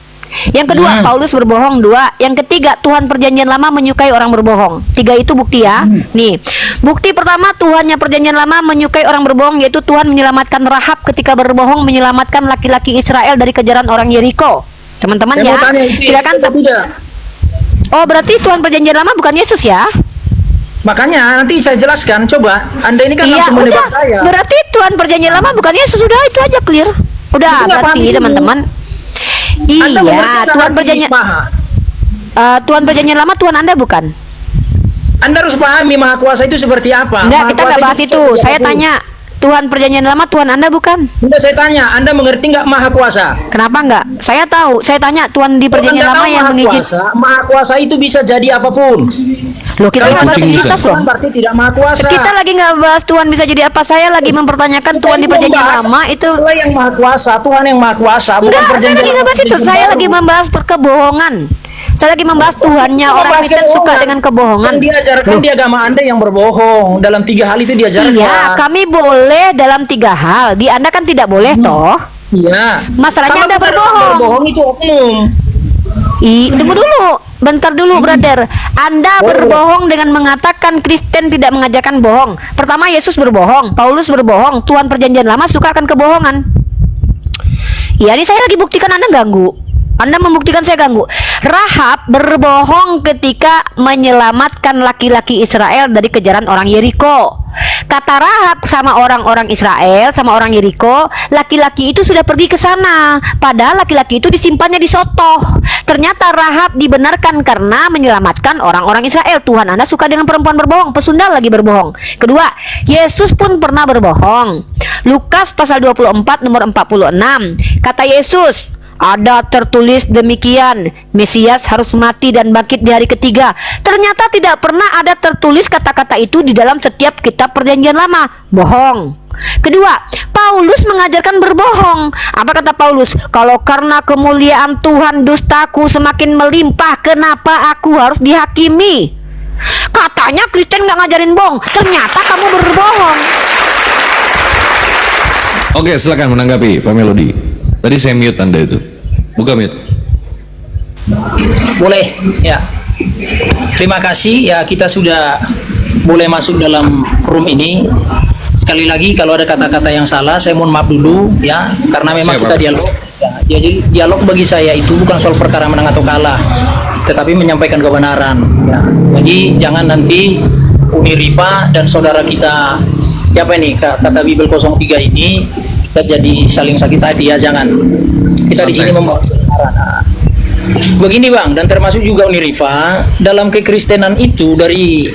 Yang kedua, Paulus berbohong, 2. Yang ketiga, Tuhan Perjanjian Lama menyukai orang berbohong. 3 itu bukti ya. Nih, bukti pertama Tuhannya Perjanjian Lama menyukai orang berbohong, yaitu Tuhan menyelamatkan Rahab ketika berbohong, menyelamatkan laki-laki Israel dari kejaran orang Yeriko. Teman-teman Saya ya, mau tanya, itu silakan. atau tidak? Oh, berarti Tuhan Perjanjian Lama bukan Yesus ya? Makanya nanti saya jelaskan. Coba, Anda ini kan Iya, langsung menebak udah. saya. Berarti Tuhan Perjanjian Lama bukan Yesus, sudah itu aja clear. Udah, Itu nggak paham berarti dulu. teman-teman. Anda mengerti Iya, kan Tuhan arti Perjanjian maha? Tuhan Perjanjian Lama Tuhan Anda bukan? Anda harus pahami Maha Kuasa itu seperti apa. Enggak, Maha kita Kuasa nggak bahas itu. seperti Saya apapun. tanya, Tuhan Perjanjian Lama Tuhan Anda bukan? Udah saya tanya, Anda mengerti nggak Maha Kuasa? Kenapa enggak? Saya tahu. Saya tanya Tuhan di Perjanjian Anda Lama tahu yang Maha mengizinkan. Kuasa, Maha Kuasa itu bisa jadi apapun. Loh, kita Kalau nggak bahas kucing bisa. Trinitas loh. Tuhan berarti tidak Maha Kuasa. Kita lagi nggak bahas Tuhan bisa jadi apa. Saya lagi mempertanyakan Kita Tuhan ini di Perjanjian membahas Lama itu. Allah yang Maha Kuasa, Tuhan yang Maha Kuasa, bukan Enggak, saya perjanjian lagi nggak lama, bahas itu. perjanjian Saya baru. lagi membahas kebohongan. Saya lagi membahas Tuhannya. Kita Orang membahas Kristen suka kebohongan. dengan kebohongan. Yang diajarkan di agama Anda yang berbohong. Dalam 3 hal itu diajarkan. Iya, kami boleh dalam 3 hal. Di Anda kan tidak boleh toh. Iya. Masalahnya Kalau Anda bukan berbohong. Berbohong itu oknum. Tunggu dulu. Bentar dulu, brother. Anda berbohong dengan mengatakan Kristen tidak mengajarkan bohong. Pertama, Yesus berbohong, Paulus berbohong, Tuhan Perjanjian Lama suka akan kebohongan. Iya, ini saya lagi buktikan, Anda ganggu. Anda membuktikan saya ganggu. Rahab berbohong ketika menyelamatkan laki-laki Israel dari kejaran orang Yeriko. Kata Rahab sama orang-orang Israel, sama orang Yeriko, laki-laki itu sudah pergi ke sana. Padahal laki-laki itu disimpannya di Sotoh. Ternyata Rahab dibenarkan karena menyelamatkan orang-orang Israel. Tuhan Anda suka dengan perempuan berbohong, pesundal lagi berbohong. Kedua, Yesus pun pernah berbohong. Lukas pasal 24 nomor 46. Kata Yesus, ada tertulis demikian, Mesias harus mati dan bangkit di hari ketiga. Ternyata tidak pernah ada tertulis kata-kata itu di dalam setiap kitab Perjanjian Lama. Bohong. Kedua, Paulus mengajarkan berbohong. Apa kata Paulus? Kalau karena kemuliaan Tuhan dustaku semakin melimpah, kenapa aku harus dihakimi? Katanya Kristen nggak ngajarin bohong, ternyata kamu berbohong. Oke, silakan menanggapi Pak Melody. Tadi saya mute Anda itu. Buka mute. Boleh, ya. Terima kasih, ya kita sudah boleh masuk dalam room ini. Sekali lagi kalau ada kata-kata yang salah, saya mohon maaf dulu ya, karena memang Siap, kita Pak. dialog. Ya, jadi dialog bagi saya itu bukan soal perkara menang atau kalah, tetapi menyampaikan kebenaran. Ya. Jadi jangan nanti Uni Rifa dan saudara kita siapa ini kata Bibel 03 ini kita jadi saling sakit hati ya, jangan. Kita di sini Santai. membawa kebenaran. Nah, begini Bang, dan termasuk juga Uni Rifa, dalam kekristenan itu dari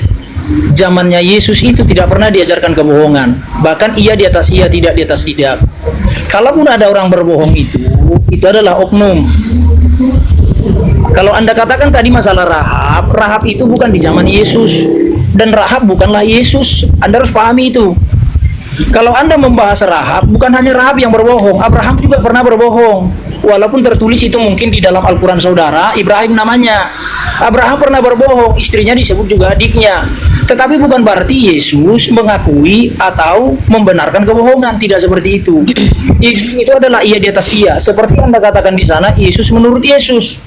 zamannya Yesus itu tidak pernah diajarkan kebohongan. Bahkan ia di atas ia, tidak di atas tidak. Kalaupun ada orang berbohong itu adalah oknum. Kalau Anda katakan tadi masalah Rahab, Rahab itu bukan di zaman Yesus, dan Rahab bukanlah Yesus. Anda harus pahami itu. Kalau Anda membahas Rahab, bukan hanya Rahab yang berbohong, Abraham juga pernah berbohong. Walaupun tertulis itu mungkin di dalam Al-Quran saudara, Ibrahim namanya. Abraham pernah berbohong, istrinya disebut juga adiknya. Tetapi bukan berarti Yesus mengakui atau membenarkan kebohongan, tidak seperti itu. Yesus itu adalah ia di atas ia. Seperti Anda katakan di sana, Yesus menurut Yesus.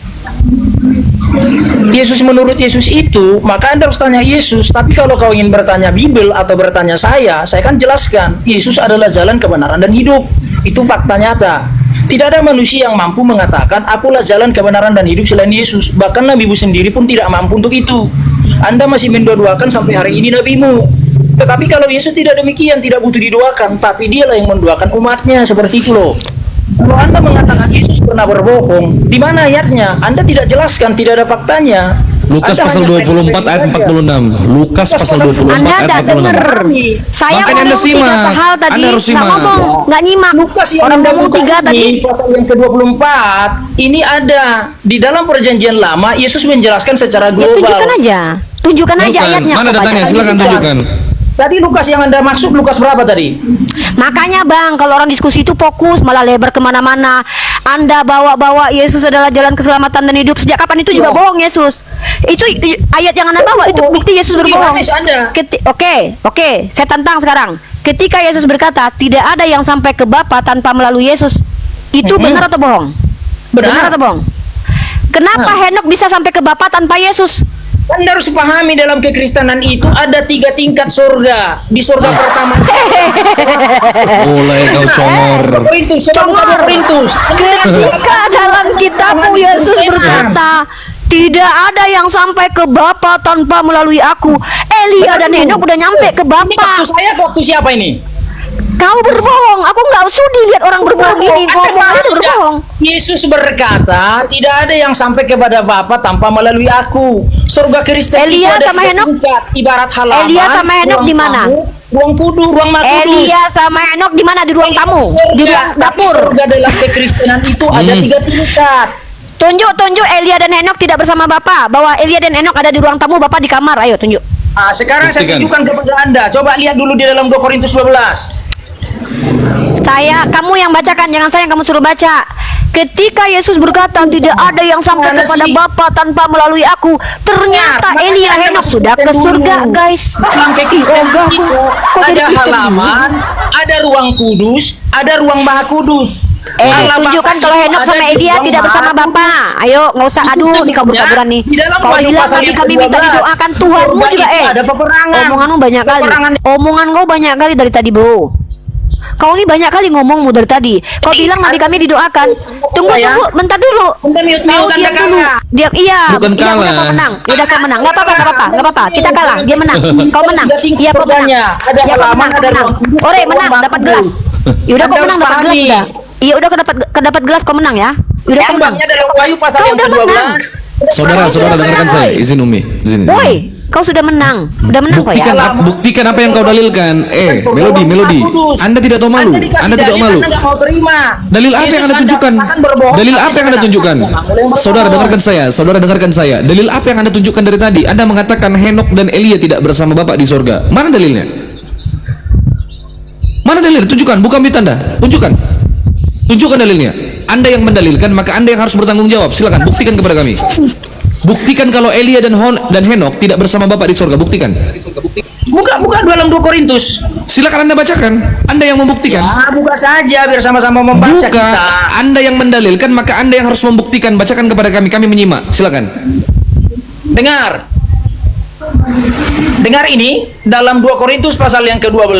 Yesus menurut Yesus itu, maka Anda harus tanya Yesus. Tapi kalau kau ingin bertanya Bible atau bertanya saya kan jelaskan, Yesus adalah jalan kebenaran dan hidup. Itu fakta nyata. Tidak ada manusia yang mampu mengatakan, akulah jalan kebenaran dan hidup selain Yesus. Bahkan nabimu sendiri pun tidak mampu untuk itu. Anda masih mendua-duakan sampai hari ini nabimu. Tetapi kalau Yesus tidak demikian, tidak butuh didoakan, tapi dialah yang mendoakan umatnya, seperti itu loh. Kalau Anda mengatakan Yesus pernah berbohong, di mana ayatnya? Anda tidak jelaskan, tidak ada faktanya. Lukas Anda pasal hanya 24 ayat 46. Lukas pasal 24 Anda ayat tidak dengar. 46. Saya Makanya Anda ngomong simak. 3 hal tadi, Anda harus nggak simak. ngomong, nggak nyimak. Lukas yang Orang Anda ngomong buka 3 tadi. ini, pasal yang ke-24, ini ada di dalam perjanjian lama. Yesus menjelaskan secara Ya global. tunjukkan aja. Tunjukkan aja Bukan. ayatnya. Mana Aku datanya? bacakan. Silakan tunjukkan. Tadi Lukas yang Anda maksud Lukas berapa tadi? Makanya Bang, kalau orang diskusi itu fokus malah lebar kemana-mana. Anda bawa-bawa Yesus adalah jalan keselamatan dan hidup. Sejak kapan itu juga bohong Yesus? Itu ayat yang Anda bawa itu bukti Yesus berbohong. Oke, saya tantang sekarang. Ketika Yesus berkata, tidak ada yang sampai ke Bapa tanpa melalui Yesus. Itu benar atau bohong? Benar. atau bohong? Kenapa Henok bisa sampai ke Bapa tanpa Yesus? Anda harus pahami dalam kekristenan itu ada 3 tingkat surga. Di surga pertama. Mulai kau congor. Korintus, Korintus. Ketika dalam kitabmu Yesus berkata, tidak ada yang sampai ke Bapa tanpa melalui aku. Elia dan Henok udah nyampe ke Ini Bapa. waktu saya, waktu siapa ini? Kau berbohong. Aku nggak sudi lihat orang berbohong ini. Ngomong aja berbohong. Yesus berkata, tidak ada yang sampai kepada Bapa tanpa melalui aku. Surga Kristen itu Elia ada sama 3 Henok? tingkat, ibarat halaman. Elia sama Henok ruang di mana? tamu, ruang kudu, ruang makudus. Elia sama Henok di mana? Di ruang tamu, di ruang Tapi dapur. surga dalam kekristenan itu ada 3 tingkat. Tunjuk Elia dan Henok tidak bersama Bapa. Bahwa Elia dan Henok ada di ruang tamu, Bapa di kamar. Ayo tunjuk. Nah, sekarang saya Buktikan. tunjukkan kepada Anda. Coba lihat dulu di dalam 2 Korintus 12. Kamu yang bacakan, jangan saya yang kamu suruh baca. Ketika Yesus berkata tidak ada yang sampai Mana kepada sih? Bapa tanpa melalui aku, ternyata Makanya Elia Anda Henok masuk sudah ke Kristen surga, dulu. guys. Dalam kekristenan itu Kok jadi ada Kristen halaman, ada ruang kudus, ada ruang maha kudus. Allah Tunjukkan Bapa kalau itu Henok ada sama di Elia ruang tidak Maha bersama Bapa. Kudus. Ayo, nggak usah Itu aduh nih sebabnya kabur-kaburan nih. di dalam Kau Wahyu bilang pasal nanti yang kami minta ke-12, didoakan Tuhanmu surga juga itu ada peperangan. Omonganmu banyak kali. Peperangan. Omongan kau banyak kali dari tadi, Bro. Kau ini banyak kali ngomongmu dari tadi. Kau bilang nabi kami didoakan. Tunggu, Ya. bentar dulu. Anda mute Kau Anda diam kalah. dulu. Diam, iya. Bukan Iya, udah kalah. kau menang. Udah kau menang. Nggak apa-apa. Kita kalah. Dia menang. Kau menang. Iya, kau menang. Ada Iya, kau halaman, menang. Kau ada menang. ruang kudus, Ore ada menang, ruang dapat kudus. gelas. Yaudah, Anda kau menang, harus dapat gelas pahami. udah. Iya, udah kau dapat gelas, kau menang ya. Udah kau menang. Sebabnya dalam Wahyu pasal Kau yang udah ke-12. menang. Saudara dengarkan saya. Izin Umi. Izin. Woi, kau sudah menang. Udah menang kok ya. Buktikan apa yang kau dalilkan. Melodi. Anda tidak tahu malu. Anda tidak malu. Anda nggak mau terima. Dalil apa yang Anda tunjukkan? Dalil apa yang Anda tunjukkan? Saudara dengarkan saya. Dalil apa yang Anda tunjukkan dari tadi? Anda mengatakan Henok dan Elia tidak bersama Bapak di sorga. Mana dalilnya? Mana dalilnya? Tunjukkan. Bukan mute Anda. Tunjukkan dalilnya. Anda yang mendalilkan, maka Anda yang harus bertanggung jawab. Silakan buktikan kepada kami. Buktikan kalau Elia dan Henok tidak bersama Bapak di sorga. Buktikan. Buka dalam 2 Korintus. Silakan Anda bacakan. Anda yang membuktikan. Buka saja biar sama-sama membaca Buka. kita. Anda yang mendalilkan, maka Anda yang harus membuktikan. Bacakan kepada kami. Kami menyimak. Silakan. Dengar ini dalam 2 Korintus pasal yang ke-12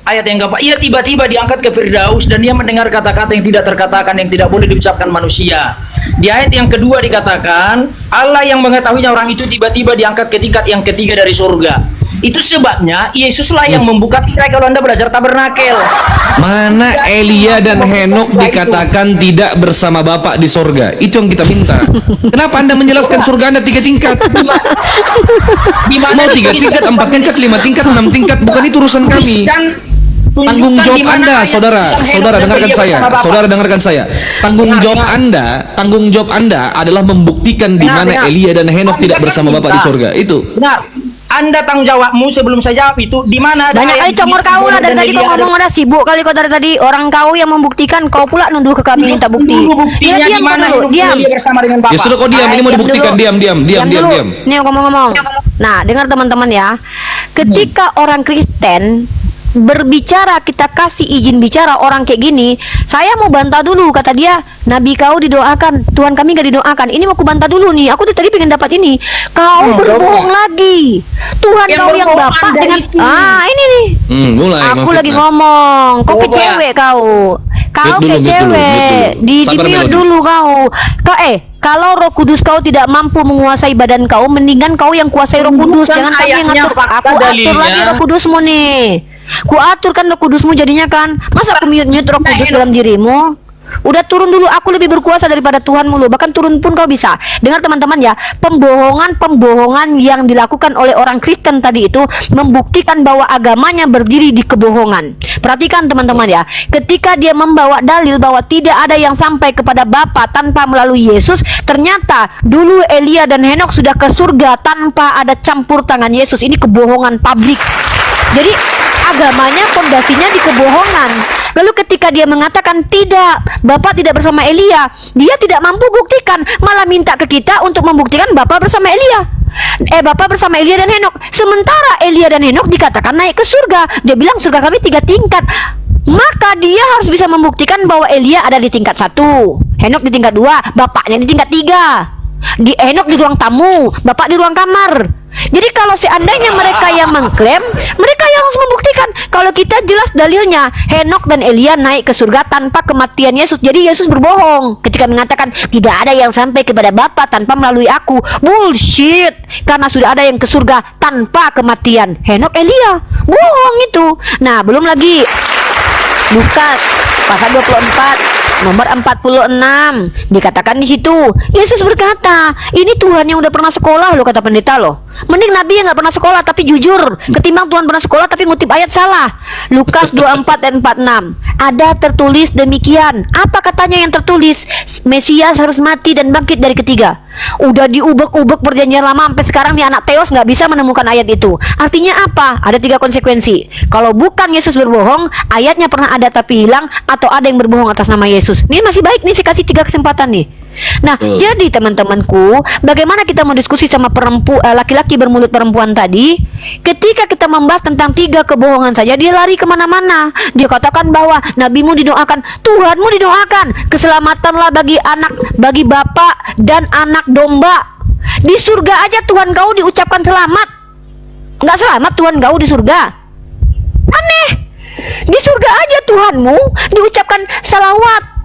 ayat yang keempat. Ia tiba-tiba diangkat ke Firdaus dan dia mendengar kata-kata yang tidak terkatakan, yang tidak boleh diucapkan manusia. Di ayat yang kedua dikatakan Allah yang mengetahuinya orang itu tiba-tiba diangkat ke tingkat yang ketiga dari surga. Itu sebabnya Yesuslah yang membuka tirai kalau Anda belajar tabernakel. Mana Elia dan Henok dikatakan tidak bersama Bapak di sorga? Itu yang kita minta. Kenapa Anda menjelaskan surga Anda 3 tingkat? Di mana Mau 3 tingkat, 4 tingkat, 5 tingkat, 6 tingkat? Bukan itu urusan kami. Tanggung jawab Anda, saudara dengarkan saya. Tanggung jawab Anda adalah membuktikan di mana Elia dan Henok tidak bersama Bapak di sorga. Itu. Benar. Anda tanggung jawabmu sebelum saya jawab itu di mana ada Banyak kali ayat congor kau lah dari dan tadi Elia kau ngomong udah sibuk kali kau dari tadi. Orang kau yang membuktikan, kau pula nuduh ke kami minta bukti. Dulu buktinya Ya, di mana dulu, diam. Elia bersama dengan Bapak. Ya sudah kau diam, ini mau dibuktikan. Diam. Dulu. Nih ngomong-ngomong. Nah, dengar teman-teman ya. Ketika orang Kristen berbicara, kita kasih izin bicara orang kayak gini, saya mau bantah dulu, kata dia, Nabi kau didoakan, Tuhan kami gak didoakan. Ini mau aku bantah dulu nih, aku tuh tadi pengen dapat ini. Kau berbohong lagi. Tuhan Yang kau yang berbohong Bapak Anda dengan itu. ini nih. Mulai Aku memfitnah. lagi ngomong, kau ke Coba. cewek kau. Kau Mute dulu, ke mute dulu, cewek. mute dulu. Sabar, Di-mute Melody. dulu kau. Kalau Roh Kudus kau tidak mampu menguasai badan kau, mendingan kau yang kuasai Roh Kudus. Tunjukkan Jangan kami yang ayatnya, ngatur. fakta, Aku atur dalilnya. lagi Roh Kudusmu nih. Ku atur kan Roh Kudusmu jadinya kan. Masa aku mute Roh Kudus dalam dirimu? Udah turun dulu, aku lebih berkuasa daripada Tuhan mulu. Bahkan turun pun kau bisa. Dengar teman-teman ya, pembohongan yang dilakukan oleh orang Kristen tadi itu membuktikan bahwa agamanya berdiri di kebohongan. Perhatikan teman-teman ya, ketika dia membawa dalil bahwa tidak ada yang sampai kepada Bapa tanpa melalui Yesus, ternyata dulu Elia dan Henokh sudah ke surga tanpa ada campur tangan Yesus. Ini kebohongan publik. Jadi agamanya pondasinya di kebohongan. Lalu ketika dia mengatakan tidak, Bapak tidak bersama Elia, dia tidak mampu buktikan, malah minta ke kita untuk membuktikan Bapak bersama Elia. Bapak bersama Elia dan Henokh. Sementara Elia dan Henokh dikatakan naik ke surga. Dia bilang surga kami 3 tingkat. Maka dia harus bisa membuktikan bahwa Elia ada di tingkat 1, Henokh di tingkat 2, bapaknya di tingkat 3. Di Henokh di ruang tamu, Bapak di ruang kamar. Jadi kalau seandainya mereka yang mengklaim, mereka yang harus membuktikan. Kalau kita jelas dalilnya, Henokh dan Elia naik ke surga tanpa kematian Yesus. Jadi Yesus berbohong ketika mengatakan tidak ada yang sampai kepada Bapa tanpa melalui aku. Bullshit. Karena sudah ada yang ke surga tanpa kematian Henokh, Elia. Bohong itu. Nah, belum lagi Lukas pasal 24 nomor 46 dikatakan di situ Yesus berkata, ini Tuhan yang udah pernah sekolah loh, kata pendeta loh. Mending Nabi yang nggak pernah sekolah tapi jujur ketimbang Tuhan pernah sekolah tapi ngutip ayat salah. Lukas 24 dan 46 ada tertulis demikian. Apa katanya yang tertulis? Mesias harus mati dan bangkit dari ketiga. Udah diubek-ubek perjanjian lama sampai sekarang nih anak Teos nggak bisa menemukan ayat itu. Artinya apa? Ada 3 konsekuensi. Kalau bukan Yesus berbohong, ayatnya pernah ada tapi hilang, atau ada yang berbohong atas nama Yesus. Ini masih baik nih, saya kasih 3 kesempatan nih. Nah, jadi teman-temanku, bagaimana kita mau diskusi sama laki-laki bermulut perempuan tadi? Ketika kita membahas tentang 3 kebohongan saja, dia lari kemana-mana. Dia katakan bahwa nabimu didoakan, Tuhanmu didoakan, keselamatanlah bagi anak, bagi bapak dan anak domba. Di surga aja Tuhan kau diucapkan selamat. Nggak selamat Tuhan kau di surga. Aneh. Di surga aja Tuhanmu diucapkan salawat.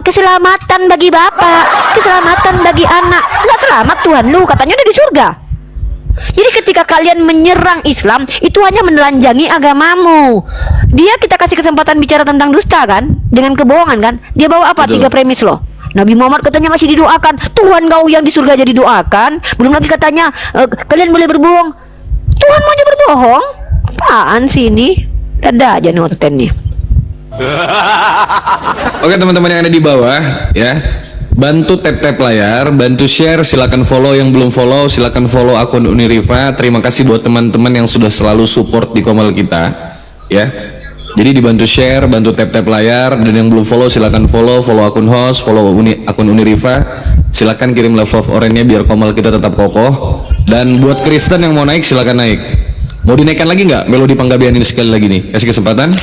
Keselamatan bagi bapak, keselamatan bagi anak. Nggak selamat Tuhan lu, katanya udah di surga. Jadi ketika kalian menyerang Islam, itu hanya menelanjangi agamamu. Dia kita kasih kesempatan bicara tentang dusta kan, dengan kebohongan kan. Dia bawa apa? 3 premis loh. Nabi Muhammad katanya masih didoakan, Tuhan kau yang di surga jadi doakan. Belum lagi katanya kalian boleh berbohong, Tuhan mau aja berbohong. Apaan sih ini? Ada aja noten nih. Oke teman-teman yang ada di bawah ya, bantu tap layar, bantu share, silakan follow. Yang belum follow silakan follow akun Uniriva. Terima kasih buat teman-teman yang sudah selalu support di Komel kita ya. Jadi dibantu share, bantu tap layar, dan yang belum follow silakan follow akun host, follow akun Uniriva. Silakan kirim love of orange-nya biar Komel kita tetap kokoh. Dan buat Kristen yang mau naik silakan naik. Mau dinaikkan lagi nggak Melodi Panggabean ini sekali lagi nih? Kasih kesempatan.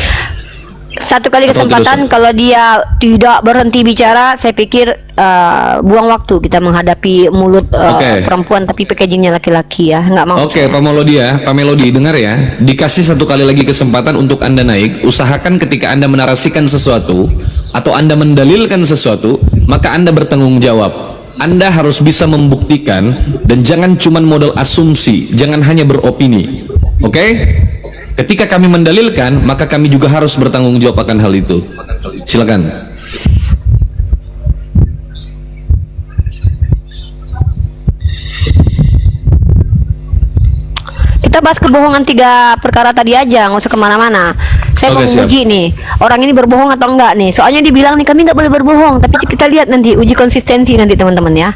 1 kali kesempatan. Kalau dia tidak berhenti bicara, saya pikir buang waktu kita menghadapi mulut perempuan tapi packagingnya laki-laki ya, nggak mau. Oke, Pak Melodi dengar ya, dikasih 1 kali lagi kesempatan untuk Anda naik. Usahakan ketika Anda menarasikan sesuatu atau Anda mendalilkan sesuatu, maka Anda bertanggung jawab. Anda harus bisa membuktikan dan jangan cuma modal asumsi, jangan hanya beropini. Oke? Ketika kami mendalilkan, maka kami juga harus bertanggung jawab akan hal itu. Silakan. Kita bahas kebohongan 3 perkara tadi aja, nggak usah kemana-mana. Saya mau uji nih, orang ini berbohong atau enggak nih. Soalnya dibilang nih kami nggak boleh berbohong, tapi kita lihat nanti uji konsistensi nanti teman-teman ya.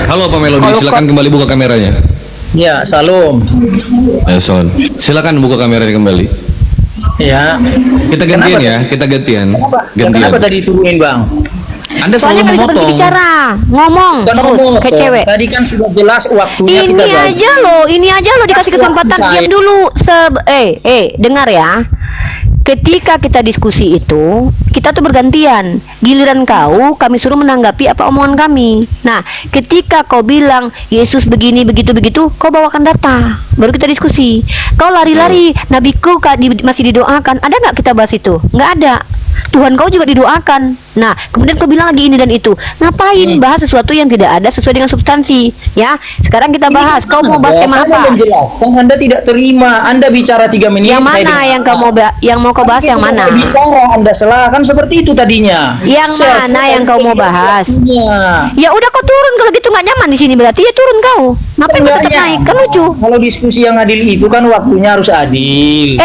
Halo Pak Melodi, silakan kembali buka kameranya. Ya, salam. Silakan buka kameranya kembali. Ya. Kita gantian ya, kita gantian. Kenapa tadi turunin Bang? Anda Soalnya selalu nggak bisa berhenti memotong. bicara, ngomong Bukan terus ngomong, kayak toh. cewek. Tadi kan sudah jelas waktunya Ini kita bagi. aja lo dikasih Kasih kesempatan waktu diam saya. dulu. Dengar ya. Ketika kita diskusi itu, kita tuh bergantian. Giliran kau, kami suruh menanggapi apa omongan kami. Nah, ketika kau bilang Yesus begini begitu, kau bawakan data, baru kita diskusi. Kau lari-lari, nabiku masih didoakan. Ada nggak kita bahas itu? Nggak ada. Tuhan kau juga didoakan. Nah, kemudian kau bilang lagi ini dan itu. Ngapain bahas sesuatu yang tidak ada sesuai dengan substansi? Ya, sekarang kita bahas. Kau mau bahas tema Saya apa? menjelaskan, Anda tidak terima. Anda bicara 3 menit. Yang saya mana yang kau mau yang mau kau bahas yang mana? Saya bicara, Anda salah kan seperti itu tadinya. Yang Saya mana yang kau mau bahas? waktunya. Ya udah kau turun kalau gitu nggak nyaman di sini berarti ya turun kau. Ngapain kau tetap Enggaknya. naik? Kan lucu. Kalau diskusi yang adil itu kan waktunya harus adil.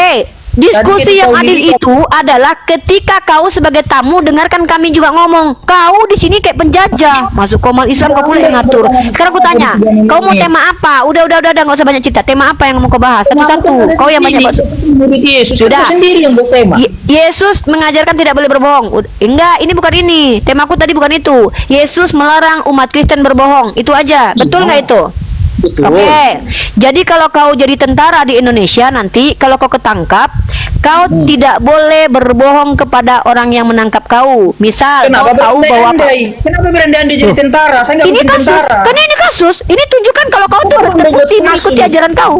Diskusi Tadi yang kita adil lihat- itu adalah ketika kau sebagai tamu dengarkan kami juga ngomong. Kau di sini kayak penjajah. Masuk komal Islam kau pula yang ngatur. Sekarang aku tanya, kau mau tema apa? Udah nggak usah banyak cerita. Tema apa yang mau kau bahas? Satu-satu. Kau yang banyak bahas. Murid Yesus Sudah. itu sendiri yang buat tema. Yesus mengajarkan tidak boleh berbohong. Enggak, ini bukan ini. Temaku tadi bukan itu. Yesus melarang umat Kristen berbohong. Itu aja. Betul nggak itu? Betul. Oke, jadi kalau kau jadi tentara di Indonesia nanti, kalau kau ketangkap, kau tidak boleh berbohong kepada orang yang menangkap kau. Misal, Kenapa kau tahu bahwa berandai-andai? Kenapa berandai-andai jadi tentara? Saya nggak ini mungkin kasus, tentara. karena ini kasus, ini tunjukkan kalau kau tuh Bukan terbukti membuat mengikuti kasus. ajaran kau.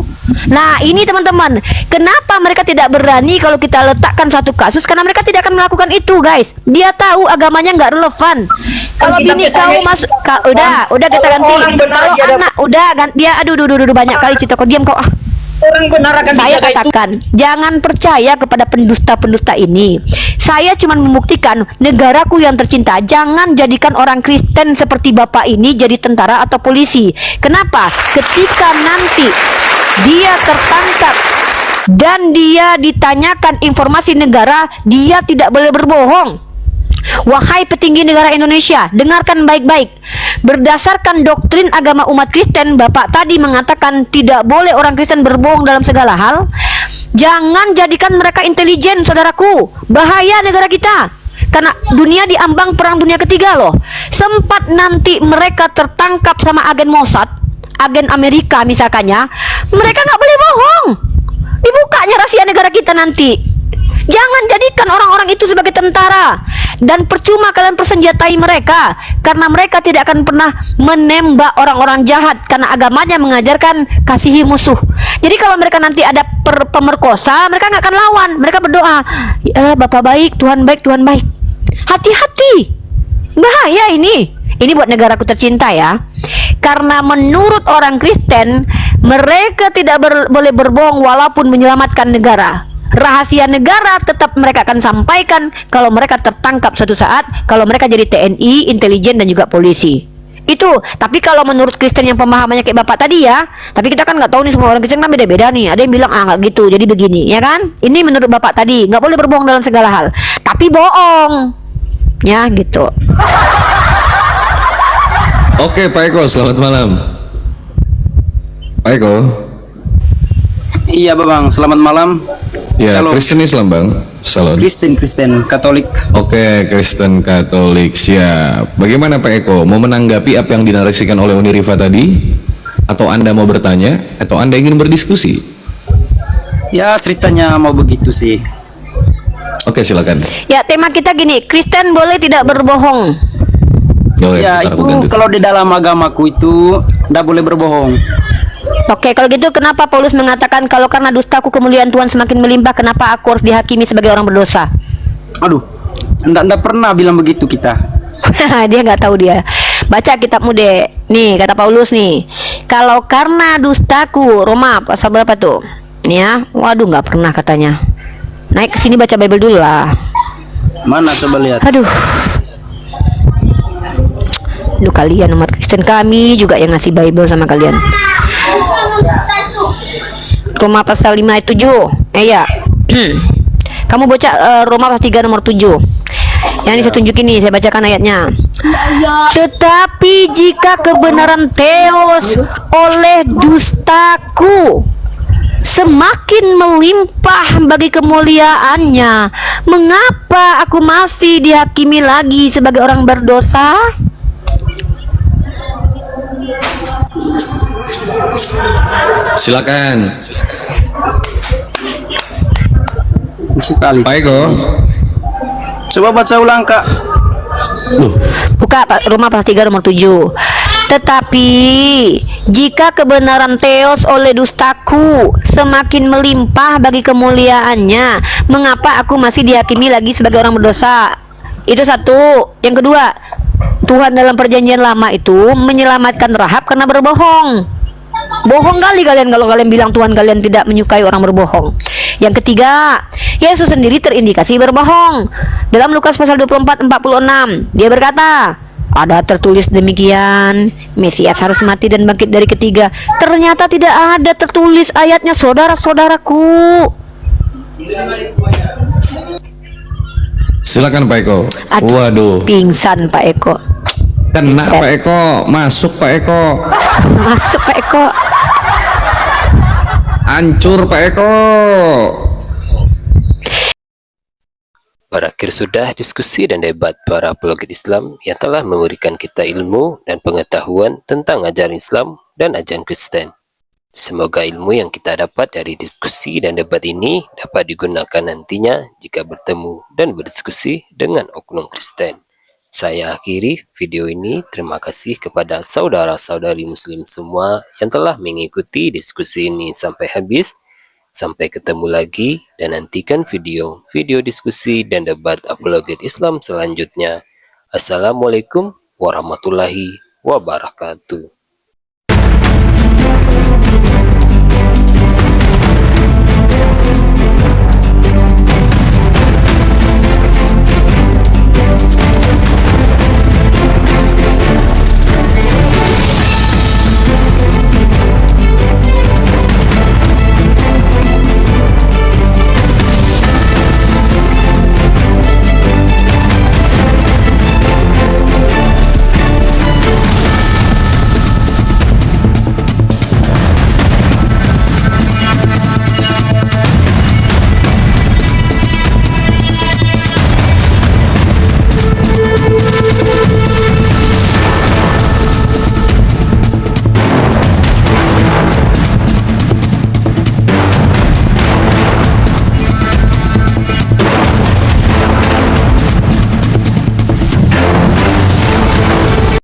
Nah, ini teman-teman, kenapa mereka tidak berani kalau kita letakkan satu kasus? Karena mereka tidak akan melakukan itu, guys. Dia tahu agamanya nggak relevan. Kalau kita bini misalnya- kau masuk, udah kita Kalau ganti. orang benar Kalau dia dapat- anak, udah ganti. Dia, aduh, banyak kali cerita kau diam kau ah. Orang benar akan Saya dijaga itu. katakan, jangan percaya kepada pendusta-pendusta ini. Saya cuma membuktikan negaraku yang tercinta. Jangan jadikan orang Kristen seperti bapak ini jadi tentara atau polisi. Kenapa? Ketika nanti dia tertangkap dan dia ditanyakan informasi negara, dia tidak boleh berbohong. Wahai petinggi negara Indonesia, dengarkan baik-baik. Berdasarkan doktrin agama umat Kristen, Bapak tadi mengatakan tidak boleh orang Kristen berbohong dalam segala hal. Jangan jadikan mereka intelijen, saudaraku. Bahaya negara kita. Karena dunia diambang perang dunia ketiga loh. Sempat nanti mereka tertangkap sama agen Mossad, agen Amerika misalkannya, mereka nggak boleh bohong. Dibukanya rahasia negara kita nanti. Jangan jadikan orang-orang itu sebagai tentara. Dan percuma kalian persenjatai mereka, karena mereka tidak akan pernah menembak orang-orang jahat, karena agamanya mengajarkan kasihi musuh. Jadi kalau mereka nanti ada pemerkosa, mereka nggak akan lawan. Mereka berdoa, ya Bapak baik, Tuhan baik, Tuhan baik. Hati-hati, bahaya ini. Ini buat negaraku tercinta ya. Karena menurut orang Kristen, mereka tidak boleh berbohong walaupun menyelamatkan negara. Rahasia negara tetap mereka akan sampaikan kalau mereka tertangkap suatu saat, kalau mereka jadi TNI, intelijen dan juga polisi. Itu. Tapi kalau menurut Kristen yang pemahamannya kayak Bapak tadi ya, tapi kita kan nggak tahu nih, semua orang Kristen kan beda-beda nih. Ada yang bilang nggak gitu, jadi begini, ya kan? Ini menurut Bapak tadi, nggak boleh berbohong dalam segala hal. Tapi bohong, ya gitu. Oke, Pak Eko, selamat malam. Pak Eko. Iya Bang, selamat malam. Ya, Halo. Kristen Islam Bang. Salam. Kristen Katolik. Oke, Kristen Katolik, siap. Bagaimana Pak Eko? Mau menanggapi apa yang dinarasikan oleh Uni Rifa tadi? Atau Anda mau bertanya? Atau Anda ingin berdiskusi? Ya ceritanya mau begitu sih. Oke, silakan. Ya, tema kita gini, Kristen boleh tidak berbohong. Oke, Ya bentar, aku itu ganti. kalau di dalam agamaku itu tidak boleh berbohong. Oke, kalau gitu kenapa Paulus mengatakan kalau karena dustaku kemuliaan Tuhan semakin melimpah, kenapa aku harus dihakimi sebagai orang berdosa? Aduh, ndak pernah bilang begitu kita. Dia nggak tahu dia. Baca kitabmu deh. Nih kata Paulus nih, kalau karena dustaku, Roma pasal berapa tuh? Nih ya, waduh nggak pernah katanya. Naik ke sini baca Bible dulu lah. Mana coba lihat. Aduh, kalian umat Kristen, kami juga yang ngasih Bible sama kalian. Roma pasal 5 ayat 7. Ya. Kamu baca Roma pasal 3 nomor 7. Yang ini saya tunjukin nih, saya bacakan ayatnya. Tetapi jika kebenaran Theos oleh dustaku, semakin melimpah bagi kemuliaannya. Mengapa aku masih dihakimi lagi sebagai orang berdosa? Silakan. Sekali. Pak Eko. Coba baca ulang, Kak. Buka Roma pasal 3 nomor 7. Tetapi jika kebenaran Theos oleh dustaku semakin melimpah bagi kemuliaannya, mengapa aku masih dihakimi lagi sebagai orang berdosa? Itu satu. Yang kedua, Tuhan dalam perjanjian lama itu menyelamatkan Rahab karena berbohong. Bohong kali kalian kalau kalian bilang Tuhan kalian tidak menyukai orang berbohong. Yang ketiga, Yesus sendiri terindikasi berbohong. Dalam Lukas pasal 24:46, dia berkata, ada tertulis demikian, Mesias harus mati dan bangkit dari ketiga. Ternyata tidak ada tertulis ayatnya, saudara-saudaraku. Silakan Pak Eko. Aduh, Waduh. pingsan Pak Eko. Kena Pak Eko. Masuk Pak Eko. Masuk Pak Eko. Hancur Pak Eko. Berakhir sudah diskusi dan debat para apologet Islam yang telah memberikan kita ilmu dan pengetahuan tentang ajaran Islam dan ajaran Kristen. Semoga ilmu yang kita dapat dari diskusi dan debat ini dapat digunakan nantinya jika bertemu dan berdiskusi dengan oknum Kristen. Saya akhiri video ini. Terima kasih kepada saudara-saudari Muslim semua yang telah mengikuti diskusi ini sampai habis. Sampai ketemu lagi dan nantikan video diskusi dan debat apologet Islam selanjutnya. Assalamualaikum warahmatullahi wabarakatuh.